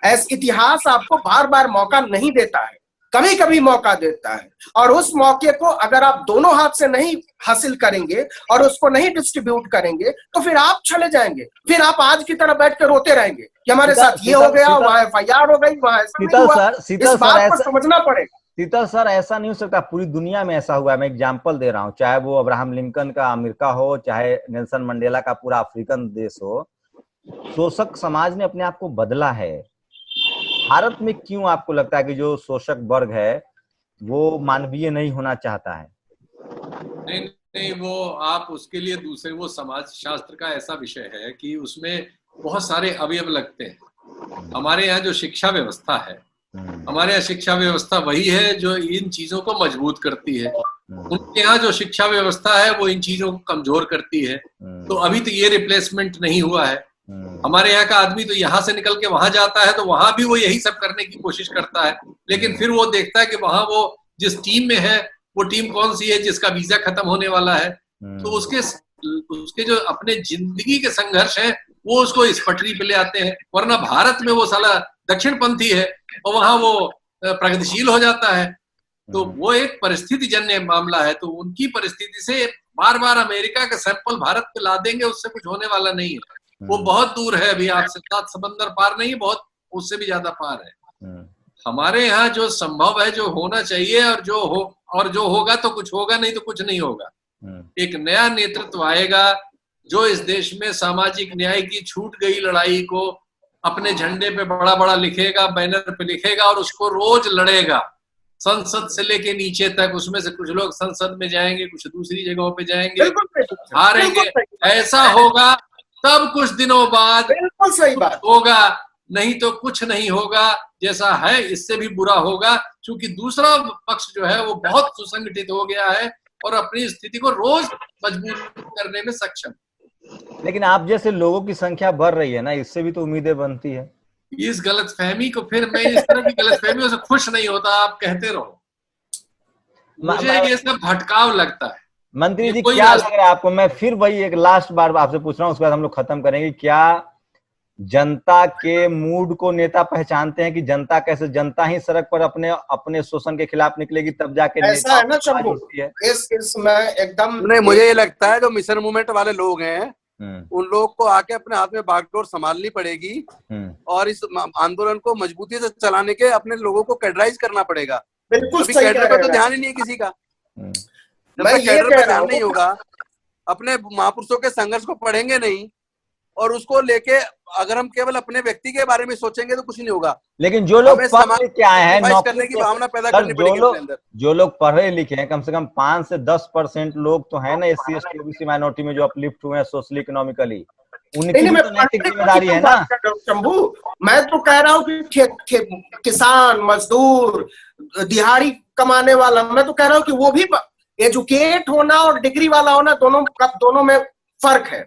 ऐसा इतिहास आपको बार बार मौका नहीं देता है, कभी कभी मौका देता है, और उस मौके को अगर आप दोनों हाथ से नहीं हासिल करेंगे और उसको नहीं डिस्ट्रीब्यूट करेंगे, तो फिर आप चले जाएंगे। फिर आप आज की तरह बैठ कर रोते रहेंगे कि हमारे साथ ये हो गया, वहां FIR हो गई, वहां ऐसा नहीं हुआ। इस बात को समझना पड़ेगा। शीतल सर, ऐसा नहीं हो सकता, पूरी दुनिया में ऐसा हुआ है। मैं एग्जांपल दे रहा हूँ, चाहे वो अब्राहम लिंकन का अमेरिका हो, चाहे नेल्सन मंडेला का पूरा अफ्रीकन देश हो, शोषक समाज ने अपने आप को बदला है। भारत में क्यों आपको लगता है कि जो शोषक वर्ग है वो मानवीय नहीं होना चाहता है? नहीं, वो आप उसके लिए दूसरे, वो समाज शास्त्र का ऐसा विषय है कि उसमें बहुत सारे अवयव लगते हैं। हमारे यहाँ जो शिक्षा व्यवस्था है, हमारे यहाँ शिक्षा व्यवस्था वही है जो इन चीजों को मजबूत करती है। उनके यहाँ जो शिक्षा व्यवस्था है वो इन चीजों को कमजोर करती है। तो अभी तो ये रिप्लेसमेंट नहीं हुआ है। हमारे यहाँ का आदमी तो यहाँ से निकल के वहां जाता है, तो वहां भी वो यही सब करने की कोशिश करता है, लेकिन फिर वो देखता है कि वहां वो जिस टीम में है वो टीम कौन सी है जिसका वीजा खत्म होने वाला है, तो उसके जो अपने जिंदगी के संघर्ष है वो उसको इस पटरी पे ले आते हैं। वरना भारत में वो साला दक्षिणपंथी है और वहां वो प्रगतिशील हो जाता है। तो वो एक परिस्थिति जन्य मामला है। तो उनकी परिस्थिति से बार बार अमेरिका के सैंपल भारत पे ला देंगे, उससे कुछ होने वाला नहीं है। वो बहुत दूर है, अभी आपसे 7 समंदर पार नहीं, बहुत उससे भी ज्यादा पार है। हमारे यहाँ जो संभव है, जो होना चाहिए, और जो होगा तो कुछ होगा, नहीं तो कुछ नहीं होगा। एक नया नेतृत्व आएगा जो इस देश में सामाजिक न्याय की छूट गई लड़ाई को अपने झंडे पे बड़ा बड़ा लिखेगा, बैनर पे लिखेगा और उसको रोज लड़ेगा, संसद से लेके नीचे तक। उसमें से कुछ लोग संसद में जाएंगे, कुछ दूसरी जगहों पे जाएंगे, हारेंगे। ऐसा होगा तब कुछ दिनों बाद बिल्कुल सही बात होगा, नहीं तो कुछ नहीं होगा। जैसा है इससे भी बुरा होगा, क्योंकि दूसरा पक्ष जो है वो बहुत सुसंगठित हो गया है और अपनी स्थिति को रोज मजबूत करने में सक्षम। लेकिन आप जैसे लोगों की संख्या बढ़ रही है ना, इससे भी तो उम्मीदें बनती है। इस गलतफहमी को, फिर मैं इस तरह की गलतफहमियों से खुश नहीं होता। आप कहते रहो, मुझे ये सब भटकाव लगता है। मंत्री जी, क्या लग रहा है आपको? मैं फिर वही एक लास्ट बार आपसे पूछ रहा हूँ, उसके बाद हम लोग खत्म करेंगे। क्या जनता के मूड को नेता पहचानते हैं कि जनता कैसे, जनता ही सड़क पर अपने शोषण के खिलाफ निकलेगी तब जाके ऐसा है ना शंभू? इसमें एकदम नहीं, मुझे ये लगता है जो मिशन मूवमेंट वाले लोग हैं उन लोगों को आके अपने हाथ में बागडोर संभालनी पड़ेगी और इस आंदोलन को मजबूती से चलाने के अपने लोगों को कैडराइज करना पड़ेगा। बिल्कुल अभी कैडर पे तो ध्यान ही नहीं है किसी का। जब तक कैडर पे ध्यान नहीं होगा, अपने महापुरुषों के संघर्ष को पढ़ेंगे नहीं और उसको लेके अगर हम केवल अपने व्यक्ति के बारे में सोचेंगे तो कुछ नहीं होगा। लेकिन जो लोग पढ़ लिखे आए हैं, नौकरी करने की भावना पैदा करनी पड़ेगी। जो लोग पढ़े लिखे हैं, कम से कम 5 से 10% लोग तो है ना SC ST OBC माइनॉरिटी में जो अपलिफ्ट हुए हैं सोशली इकोनॉमिकली, उनकी भी तो नैतिक जिम्मेदारी है ना। शंभू, मैं तो कह रहा हूँ कि किसान, मजदूर, दिहाड़ी कमाने वाला, मैं तो कह रहा हूँ कि वो भी एजुकेट होना और डिग्री वाला होना, दोनों में फर्क है।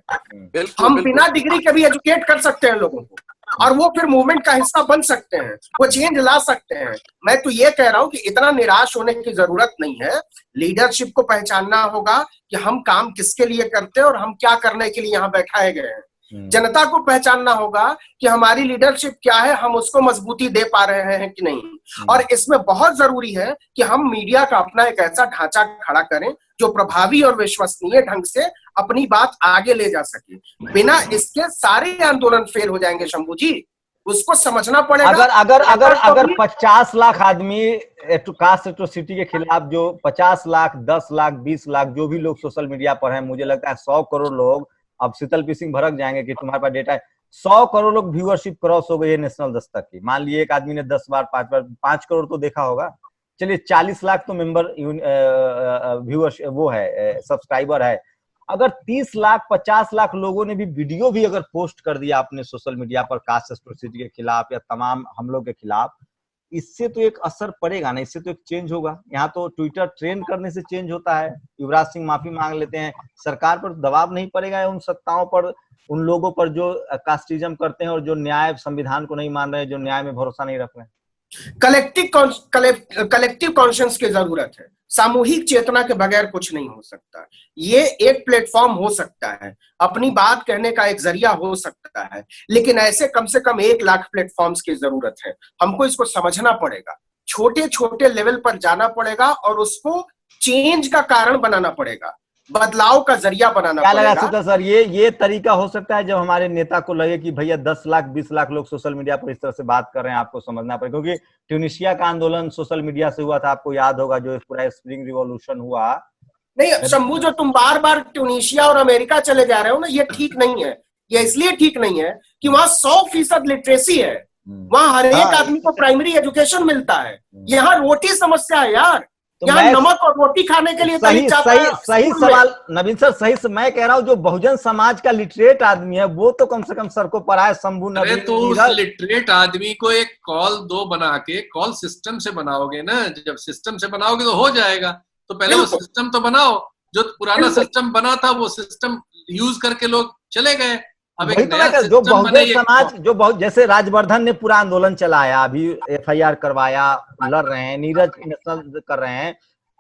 हम बिना डिग्री के भी एजुकेट कर सकते हैं लोगों को, और वो फिर मूवमेंट का हिस्सा बन सकते हैं, वो चेंज ला सकते हैं। मैं तो ये कह रहा हूं कि इतना निराश होने की जरूरत नहीं है। लीडरशिप को पहचानना होगा कि हम काम किसके लिए करते हैं और हम क्या करने के लिए यहाँ बैठाए गए हैं। जनता को पहचानना होगा कि हमारी लीडरशिप क्या है, हम उसको मजबूती दे पा रहे हैं कि नहीं। और इसमें बहुत जरूरी है कि हम मीडिया का अपना एक ऐसा ढांचा खड़ा करें जो प्रभावी और विश्वसनीय ढंग से अपनी बात आगे ले जा सके। बिना इसके सारे आंदोलन फेल हो जाएंगे शंभू जी, उसको समझना पड़ेगा। अगर 50 लाख आदमी कास्ट एट्रोसिटी के खिलाफ, जो 50 लाख, 10 लाख, 20 लाख जो भी लोग सोशल मीडिया पर हैं, मुझे लगता है 100 करोड़ लोग, अब शीतल पी सिंह भड़क जाएंगे कि तुम्हारे पास डेटा है, 100 करोड़ लोग व्यूअरशिप क्रॉस हो गई है नेशनल दस्तक की। मान लिए एक आदमी ने 10 बार 5 बार 5 करोड़ तो देखा होगा, चलिए 40 लाख तो मेंबर व्यूअरशिप वो है, सब्सक्राइबर है। अगर 30 लाख 50 लाख लोगों ने भी वीडियो भी अगर पोस्ट कर दिया अपने सोशल मीडिया पर कास्ट एट्रोसिटी के खिलाफ या तमाम हमलों के खिलाफ, इससे तो एक असर पड़ेगा ना, इससे तो एक चेंज होगा। यहाँ तो ट्विटर ट्रेंड करने से चेंज होता है। युवराज सिंह माफी मांग लेते हैं, सरकार पर दबाव नहीं पड़ेगा, उन सत्ताओं पर, उन लोगों पर जो कास्टिज्म करते हैं और जो न्याय संविधान को नहीं मान रहे हैं, जो न्याय में भरोसा नहीं रख रहे हैं। कलेक्टिव कॉन्शियस की जरूरत है। सामूहिक चेतना के बगैर कुछ नहीं हो सकता। ये एक प्लेटफॉर्म हो सकता है, अपनी बात कहने का एक जरिया हो सकता है, लेकिन ऐसे कम से कम 1 लाख प्लेटफॉर्म्स की जरूरत है। हमको इसको समझना पड़ेगा, छोटे छोटे लेवल पर जाना पड़ेगा और उसको चेंज का कारण बनाना पड़ेगा, बदलाव का जरिया बनाना क्या पड़ेगा। लगा सीता सर, ये तरीका हो सकता है जब हमारे नेता को लगे कि भैया 10 लाख 20 लाख लोग सोशल मीडिया पर इस तरह से बात कर रहे हैं, आपको समझना पड़ेगा। क्योंकि ट्यूनीशिया का आंदोलन सोशल मीडिया से हुआ था, आपको याद होगा, जो पूरा स्प्रिंग रिवॉल्यूशन हुआ। नहीं शंभू, जो तुम बार बार ट्यूनीशिया और अमेरिका चले जा रहे हो ना, ये ठीक नहीं है। ये इसलिए ठीक नहीं है कि वहां 100% लिटरेसी है, वहां हर एक आदमी को प्राइमरी एजुकेशन मिलता है। यहाँ रोटी समस्या है यार, तो यहाँ नमक और रोटी खाने के लिए सही सवाल नवीन सर, सही मैं कह रहा हूँ, जो बहुजन समाज का लिटरेट आदमी है वो तो कम से कम सर को पढ़ा है। शंभू नवीन, तो उस लिटरेट आदमी को एक कॉल 2 बना के, कॉल सिस्टम से बनाओगे ना, जब सिस्टम से बनाओगे तो हो जाएगा। तो पहले वो सिस्टम तो बनाओ, जो पुराना सिस्टम बना था वो सिस्टम यूज करके लोग चले गए। अब एक नया जो बहुजन समाज, जैसे राजवर्धन ने पूरा आंदोलन चलाया, अभी FIR करवाया, लड़ रहे हैं, नीरज नेशनल कर रहे हैं,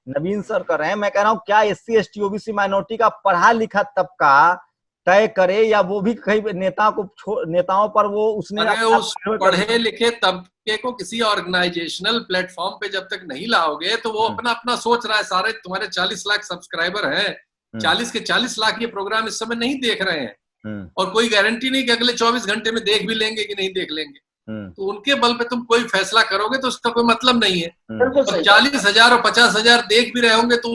नवीन सर कर रहे हैं। मैं कह रहा हूँ क्या SC ST OBC माइनॉरिटी का पढ़ा लिखा तबका तय करे, या वो भी कई नेताओं पर वो उसने उस पढ़े लिखे तबके को किसी ऑर्गेनाइजेशनल प्लेटफॉर्म पे जब तक नहीं लाओगे तो वो अपना अपना सोच रहा है। सारे तुम्हारे 40 लाख सब्सक्राइबर हैं, 40 के 40 लाख ये प्रोग्राम इस समय नहीं देख रहे हैं, और कोई गारंटी नहीं कि अगले 24 घंटे में देख भी लेंगे कि नहीं देख लेंगे। तो उनके बल पे तुम कोई फैसला करोगे तो उसका कोई मतलब नहीं है। और 40,000 और 50,000 देख भी रहे होंगे तो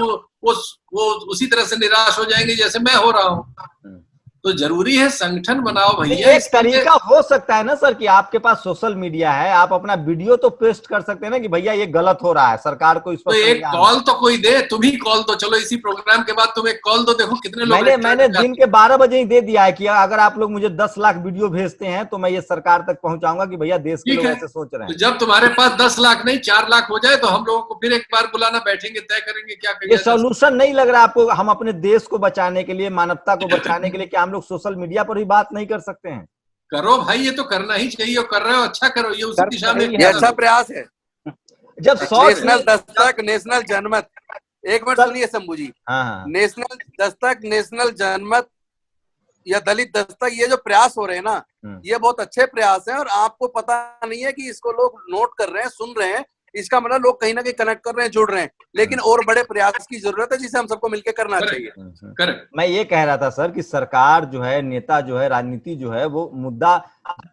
वो उसी तरह से निराश हो जाएंगे जैसे मैं हो रहा हूँ। तो जरूरी है संगठन बनाओ भैया। एक तरीका हो सकता है ना सर कि आपके पास सोशल मीडिया है, आप अपना वीडियो तो पोस्ट कर सकते हैं ना कि भैया ये गलत हो रहा है, सरकार को इस पर तो एक कॉल तो कोई दे, तुम ही कॉल दो, चलो इसी प्रोग्राम के बाद तुम एक कॉल दो, देखो कितने लोग। मैंने दिन के 12 बजे ही दे दिया है कि अगर आप लोग मुझे 10 लाख वीडियो भेजते हैं तो मैं ये सरकार तक पहुंचाऊंगा कि भैया देश के लोग ऐसे सोच रहे हैं। तो जब तुम्हारे पास 10 लाख नहीं 4 लाख हो जाए तो हम लोगों को फिर एक बार बुलाना, बैठेंगे, तय करेंगे क्या करेंगे। ये सोल्यूशन नहीं लग रहा आपको? हम अपने देश को बचाने के लिए, मानवता को बचाने के लिए क्या हम लोग सोशल मीडिया पर ही बात नहीं कर सकते हैं? करो भाई, ये तो करना ही चाहिए, कर रहे हो अच्छा करो, ये उसी दिशा में अच्छा प्रयास है। जब नेशनल दस्तक, नेशनल जनमत, एक मिनट सुनिए शंभू जी, नेशनल दस्तक, नेशनल जनमत या दलित दस्तक, ये जो प्रयास हो रहे हैं ना, ये बहुत अच्छे प्रयास हैं, और आपको पता नहीं है कि इसको लोग नोट कर रहे हैं, सुन रहे हैं, इसका मतलब लोग कहीं ना कहीं कनेक्ट कर रहे हैं, जुड़ रहे हैं, लेकिन और बड़े प्रयास की जरूरत है जिसे हम सबको मिलकर करना चाहिए। मैं ये कह रहा था सर कि सरकार जो है, नेता जो है, राजनीति जो है, वो मुद्दा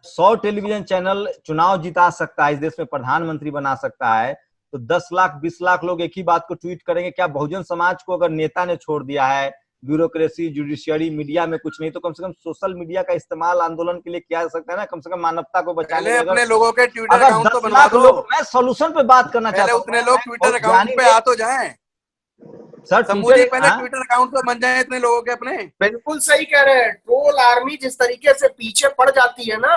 100 टेलीविजन चैनल चुनाव जिता सकता है, इस देश में प्रधानमंत्री बना सकता है, तो 10 लाख 20 लाख लोग एक ही बात को ट्वीट करेंगे। क्या बहुजन समाज को अगर नेता ने छोड़ दिया है, ब्यूरोक्रेसी, जुडिशियरी, मीडिया में कुछ नहीं, तो कम से कम सोशल मीडिया का इस्तेमाल आंदोलन के लिए किया जा सकता है ना, कम से कम मानवता को बचाने के लिए। अपने लोगों के ट्विटर अकाउंट तो बनवा दो। मैं सॉल्यूशन पे बात करना चाहता हूं, उतने लोग ट्विटर अकाउंट पे आ तो जाएं सर। पहले ट्विटर अकाउंट तो बन जाए इतने लोगों के अपने। बिल्कुल सही कह रहे हैं। ट्रोल आर्मी जिस तरीके से पीछे पड़ जाती है ना,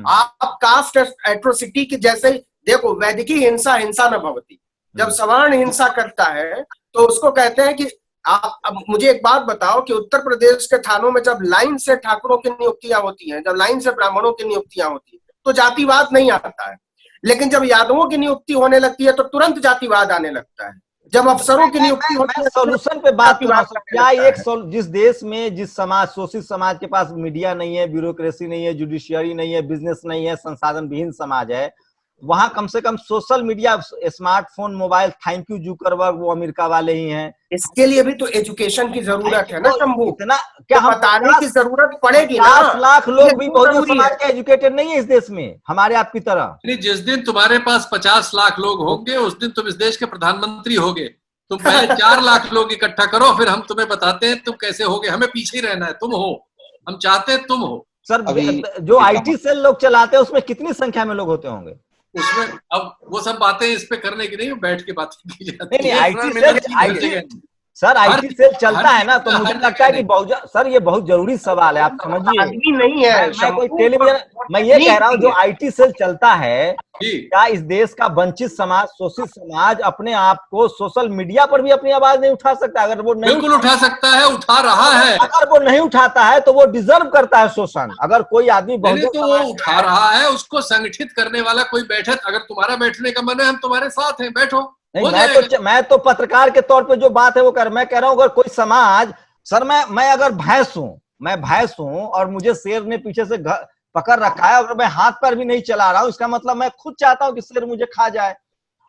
आप कास्ट एट्रोसिटी की जैसे देखो, वैदिकी हिंसा हिंसा न भवती, जब सवर्ण हिंसा करता है तो उसको कहते हैं कि आप। अब मुझे एक बात बताओ कि उत्तर प्रदेश के थानों में जब लाइन से ठाकुरों की नियुक्तियां होती हैं, जब लाइन से ब्राह्मणों की नियुक्तियां होती है, तो जातिवाद नहीं आता है, लेकिन जब यादवों की नियुक्ति होने लगती है तो तुरंत जातिवाद आने लगता है। जब अफसरों की नियुक्ति होती है, सोल्यूशन पे बात क्या एक जिस देश में, जिस समाज, शोषित समाज के पास मीडिया नहीं है, ब्यूरोक्रेसी नहीं है, जुडिशियरी नहीं है, बिजनेस नहीं है, संसाधन विहीन समाज है, वहां कम से कम social media, smartphone, mobile, thank you Zuckerberg, वो अमेरिका वाले ही हैं। इसके लिए भी तो एजुकेशन की जरूरत है ना शंभू, इतना क्या तो हम बताने की जरूरत पड़ेगी ना। 50 लाख ये लोग भी क्यों बहुजन जरूरी समाज है? के एजुकेटेड नहीं है इस देश में, हमारे आपकी तरह। नहीं, जिस दिन तुम्हारे पास 50 लाख लोग होंगे उस दिन तुम इस देश के प्रधानमंत्री होगे। तुम पहले 4 लाख लोग इकट्ठा करो, फिर हम तुम्हें बताते हैं तुम कैसे होगे। हमें पीछे ही रहना है, तुम हो, हम चाहते हैं तुम हो। सर अभी जो आईटी सेल लोग चलाते हैं उसमें कितनी संख्या में लोग होते होंगे? उसमें अब वो सब बातें इस पे करने की नहीं, बैठ के बातें की जाती नहीं, है। आईटी सेल चलता है ना, तो हर मुझे जगह लगता है कि नहीं। बहुजन, सर ये बहुत जरूरी सवाल है, आप समझिए। आदमी नहीं है मैं कोई शंभू, टेलीविजन, मैं ये कह रहा हूँ जो आईटी सेल चलता है, जी, क्या इस देश का वंचित समाज, शोषित समाज अपने आप को सोशल मीडिया पर भी अपनी आवाज नहीं उठा सकता? अगर वो नहीं बिल्कुल उठा सकता है, उठा रहा है। अगर वो नहीं उठाता है तो वो डिजर्व करता है शोषण। अगर कोई आदमी नहीं बहुजन तो वो उठा रहा है, उसको संगठित करने वाला कोई बैठे। अगर तुम्हारा बैठने का मन है, हम तुम्हारे साथ हैं, बैठो, नहीं, हो जाएगा। मैं तो पत्रकार के तौर पे जो बात है वो मैं कह रहा हूं, अगर कोई समाज, सर मैं अगर भैंस हूं, मैं भैंस हूं और मुझे शेर ने पीछे से पकड़ रखा है, अगर मैं हाथ पैर भी नहीं चला रहा हूं, इसका मतलब मैं खुद चाहता हूं कि शेर मुझे खा जाए।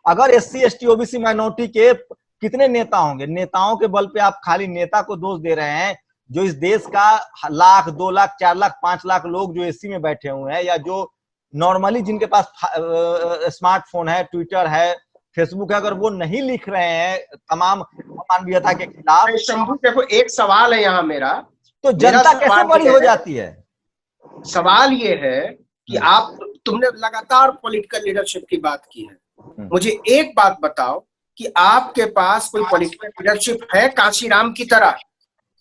अगर एससी एसटी ओबीसी माइनॉरिटी के कितने नेता होंगे, नेताओं के बल पे आप खाली नेता को दोष दे रहे हैं। जो इस देश का 1 लाख 2 लाख 4 लाख 5 लाख लोग जो एसी में बैठे हुए हैं, या जो नॉर्मली जिनके पास स्मार्टफोन है, ट्विटर है, फेसबुक है, अगर वो नहीं लिख रहे हैं तमाम अमानवीयता के खिलाफ, शंभू देखो एक सवाल है यहाँ मेरा, तो जनता कैसे बड़ी हो जाती है? सवाल ये है कि आप, तुमने लगातार पॉलिटिकल लीडरशिप की बात की है, मुझे एक बात बताओ कि आपके पास कोई पॉलिटिकल लीडरशिप है काशीराम की तरह,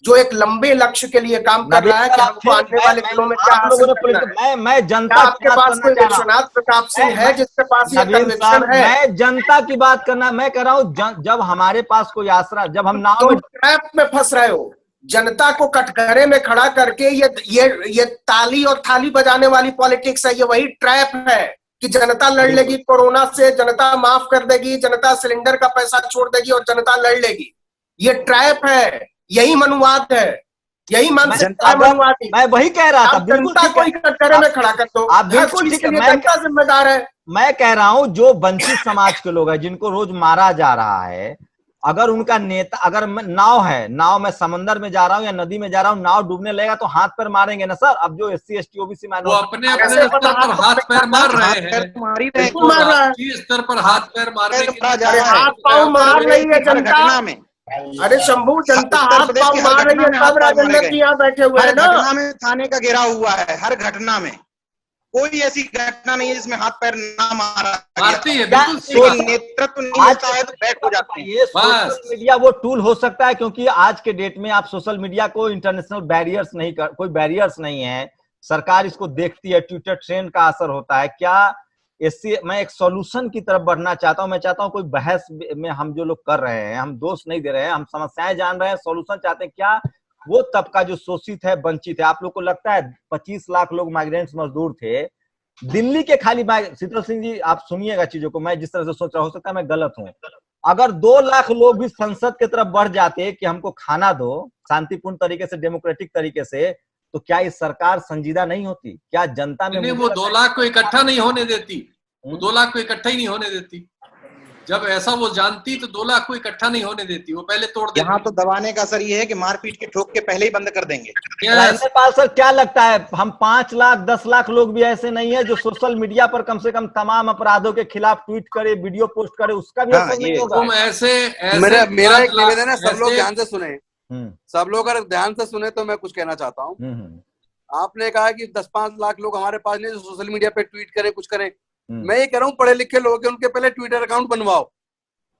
जो एक लंबे लक्ष्य के लिए काम कर रहा है कि हमको आने वाले दिनों में क्या हासिल करना है? मैं जनता, आपके पास कोई विश्वनाथ प्रताप सिंह है जिसके पास ये कन्विक्शन है? मैं जनता की बात करना, मैं कह रहा हूँ जब हमारे पास कोई आसरा, जब हम नाव में ट्रैप में फंस रहे हो, जनता को कटघरे में खड़ा करके ये ताली और थाली बजाने वाली पॉलिटिक्स है। ये वही ट्रैप है कि जनता लड़ लेगी कोरोना से, जनता माफ कर देगी, जनता सिलेंडर का पैसा छोड़ देगी और जनता लड़ लेगी। ये ट्रैप है, यही मनुवाद है, यही मानसिकता है मनुवादी। मैं वही कह रहा था, बिल्कुल जनता को कटघरे में खड़ा कर दो, आप बिल्कुल ठीक है, जनता जिम्मेदार है। मैं कह रहा हूं जो वंचित समाज के लोग हैं, जिनको रोज मारा जा रहा है, अगर उनका नेता, अगर नाव है, नाव में समंदर में जा रहा हूं या नदी में जा रहा हूं, नाव डूबने लगेगा तो हाथ पैर मारेंगे ना सर। अब जो एससी एसटी ओबीसी माइनॉरिटी अपने स्तर पर हाथ पैर मार रहे हैं, स्तर पर हाथ पैर मारने के हाथ पाँव मार रही है जनता में। अरे शंभू, जनता हाथ पाँव मार रही है, सब राजेंद्र जी यहाँ बैठे हुए हैं ना। घटना में थाने का घेराव हुआ है, हर घटना में कोई ऐसी घटना नहीं है जिसमें हाथ पैर ना मारा मारती है। नेतृत्व नहीं होता है तो बैक हो जाता है। ये सोशल मीडिया वो टूल हो सकता है, क्योंकि आज के डेट में आप सोशल मीडिया को इंटरनेशनल बैरियर्स नहीं कर, कोई बैरियर्स नहीं है, सरकार इसको देखती है, ट्विटर ट्रेंड का असर होता है। क्या इससे मैं एक सॉल्यूशन की तरफ बढ़ना चाहता हूं। मैं चाहता हूं कोई बहस में हम जो लोग कर रहे हैं, हम दोष नहीं दे रहे हैं, हम समस्याएं जान रहे हैं, सॉल्यूशन चाहते हैं। क्या वो तबका जो शोषित है, वंचित है, आप लोग को लगता है 25 लाख लोग माइग्रेंट्स मजदूर थे दिल्ली के, खाली शीतल सिंह जी आप सुनिएगा चीजों को, मैं जिस तरह से सोच रहा, हो सकता है मैं गलत हूं, अगर 2 लाख लोग भी संसद की तरफ बढ़ जाते कि हमको खाना दो शांतिपूर्ण तरीके से, डेमोक्रेटिक तरीके से, तो क्या ये सरकार संजीदा नहीं होती? क्या जनता में वो 2 लाख को इकट्ठा नहीं होने देती, 2 लाख को इकट्ठा ही नहीं होने देती। जब ऐसा वो जानती तो 2 लाख को इकट्ठा नहीं होने देती, वो पहले तोड़ देती। यहाँ तो दबाने का असर ये है कि मारपीट के ठोक के पहले ही बंद कर देंगे। राजेंद्र सर क्या लगता है, हम 5 लाख 10 लाख लोग भी ऐसे नहीं है जो सोशल मीडिया पर कम से कम तमाम अपराधों के खिलाफ ट्वीट करे, वीडियो पोस्ट करे, उसका भी असर नहीं होगा? तुम ऐसे मेरा एक निवेदन है, सब लोग ध्यान से सुने, सब लोग अगर ध्यान से सुने तो मैं कुछ कहना चाहता हूँ। आपने कहा कि 10-5 लाख लोग हमारे पास नहीं जो सोशल मीडिया पे ट्वीट करें, कुछ करें। मैं ये कह रहा हूँ पढ़े लिखे लोग हैं, उनके पहले ट्विटर अकाउंट बनवाओ।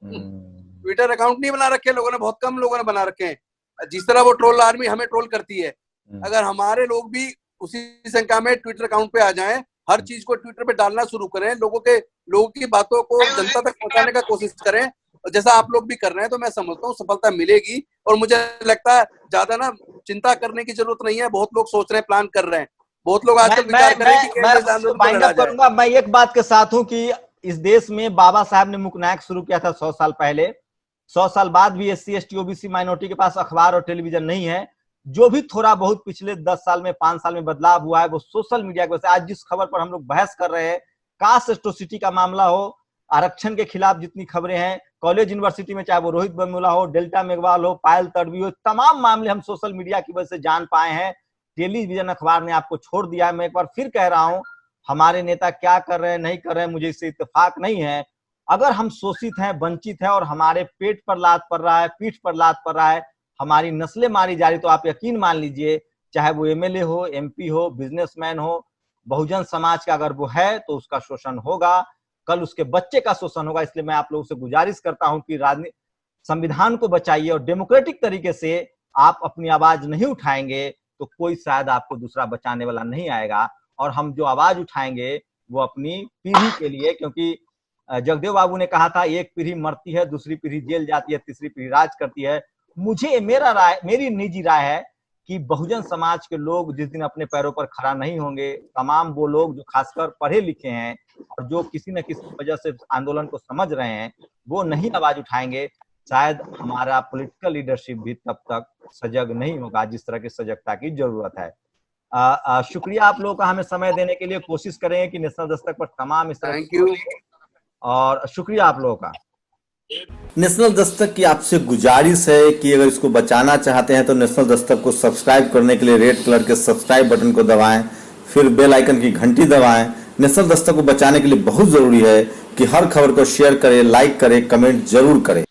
ट्विटर अकाउंट नहीं बना रखे लोगों ने, बहुत कम लोगों ने बना रखे हैं। जिस तरह वो ट्रोल आर्मी हमें ट्रोल करती है, अगर हमारे लोग भी उसी संख्या में ट्विटर अकाउंट पे आ जाएं, हर चीज को ट्विटर पे डालना शुरू करें, लोगों की बातों को जनता तक पहुंचाने का कोशिश करें, जैसा आप लोग भी कर रहे हैं, तो मैं समझता हूँ सफलता मिलेगी। और मुझे लगता है ज्यादा ना चिंता करने की जरूरत नहीं है, बहुत लोग सोच रहे हैं, प्लान कर रहे हैं, बहुत लोग आजकल विचार कर रहे हैं कि मैं एक बात के साथ हूं कि इस देश में बाबा साहब ने मुकनायक शुरू किया था 100 साल पहले। 100 साल बाद भी एससी एसटी ओबीसी माइनॉरिटी के पास अखबार और टेलीविजन नहीं है। जो भी थोड़ा बहुत पिछले 10 साल में 5 साल में बदलाव हुआ है वो सोशल मीडिया की वजह से। आज जिस खबर पर हम लोग बहस कर रहे हैं, कास्ट एट्रोसिटी का मामला हो, आरक्षण के खिलाफ जितनी खबरें हैं, कॉलेज यूनिवर्सिटी में चाहे वो रोहित वेमुला हो, डेल्टा मेघवाल हो, पायल तडवी हो, तमाम मामले हम सोशल मीडिया की वजह से जान पाए हैं। टेलीविजन अखबार ने आपको छोड़ दिया है। मैं एक बार फिर कह रहा हूं, हमारे नेता क्या कर रहे हैं नहीं कर रहे हैं मुझे इससे इत्तेफाक नहीं है। अगर हम शोषित हैं, वंचित हैं और हमारे पेट पर लात पड़ रहा है, पीठ पर लात पड़ रहा है, हमारी नस्लें मारी जा रही, तो आप यकीन मान लीजिए चाहे वो एमएलए हो, एमपी हो, बिजनेसमैन हो, बहुजन समाज का अगर वो है तो उसका शोषण होगा, कल उसके बच्चे का शोषण होगा। इसलिए मैं आप लोगों से गुजारिश करता हूं कि राजनीति संविधान को बचाइए और डेमोक्रेटिक तरीके से आप अपनी आवाज नहीं उठाएंगे तो कोई शायद आपको दूसरा बचाने वाला नहीं आएगा। और हम जो आवाज उठाएंगे वो अपनी पीढ़ी के लिए, क्योंकि जगदेव बाबू ने कहा था एक पीढ़ी मरती है, दूसरी पीढ़ी जेल जाती है, तीसरी पीढ़ी राज करती है। मेरी निजी राय है कि बहुजन समाज के लोग जिस दिन अपने पैरों पर खड़ा नहीं होंगे, तमाम वो लोग जो खासकर पढ़े लिखे हैं और जो किसी न किसी वजह से आंदोलन को समझ रहे हैं, वो नहीं आवाज उठाएंगे, शायद हमारा पॉलिटिकल लीडरशिप भी तब तक सजग नहीं होगा जिस तरह की सजगता की जरूरत है। शुक्रिया आप लोगों का हमें समय देने के लिए। कोशिश करेंगे कि नेशनल दस्तक पर तमाम इस तरह थैंक यू और शुक्रिया आप लोगों का। नेशनल दस्तक की आपसे गुजारिश है कि अगर इसको बचाना चाहते हैं तो नेशनल दस्तक को सब्सक्राइब करने के लिए रेड कलर के सब्सक्राइब बटन को दबाएं, फिर बेल आइकन की घंटी दबाएं। नेशनल दस्तक को बचाने के लिए बहुत जरूरी है कि हर खबर को शेयर करें, लाइक करें, कमेंट जरूर करें।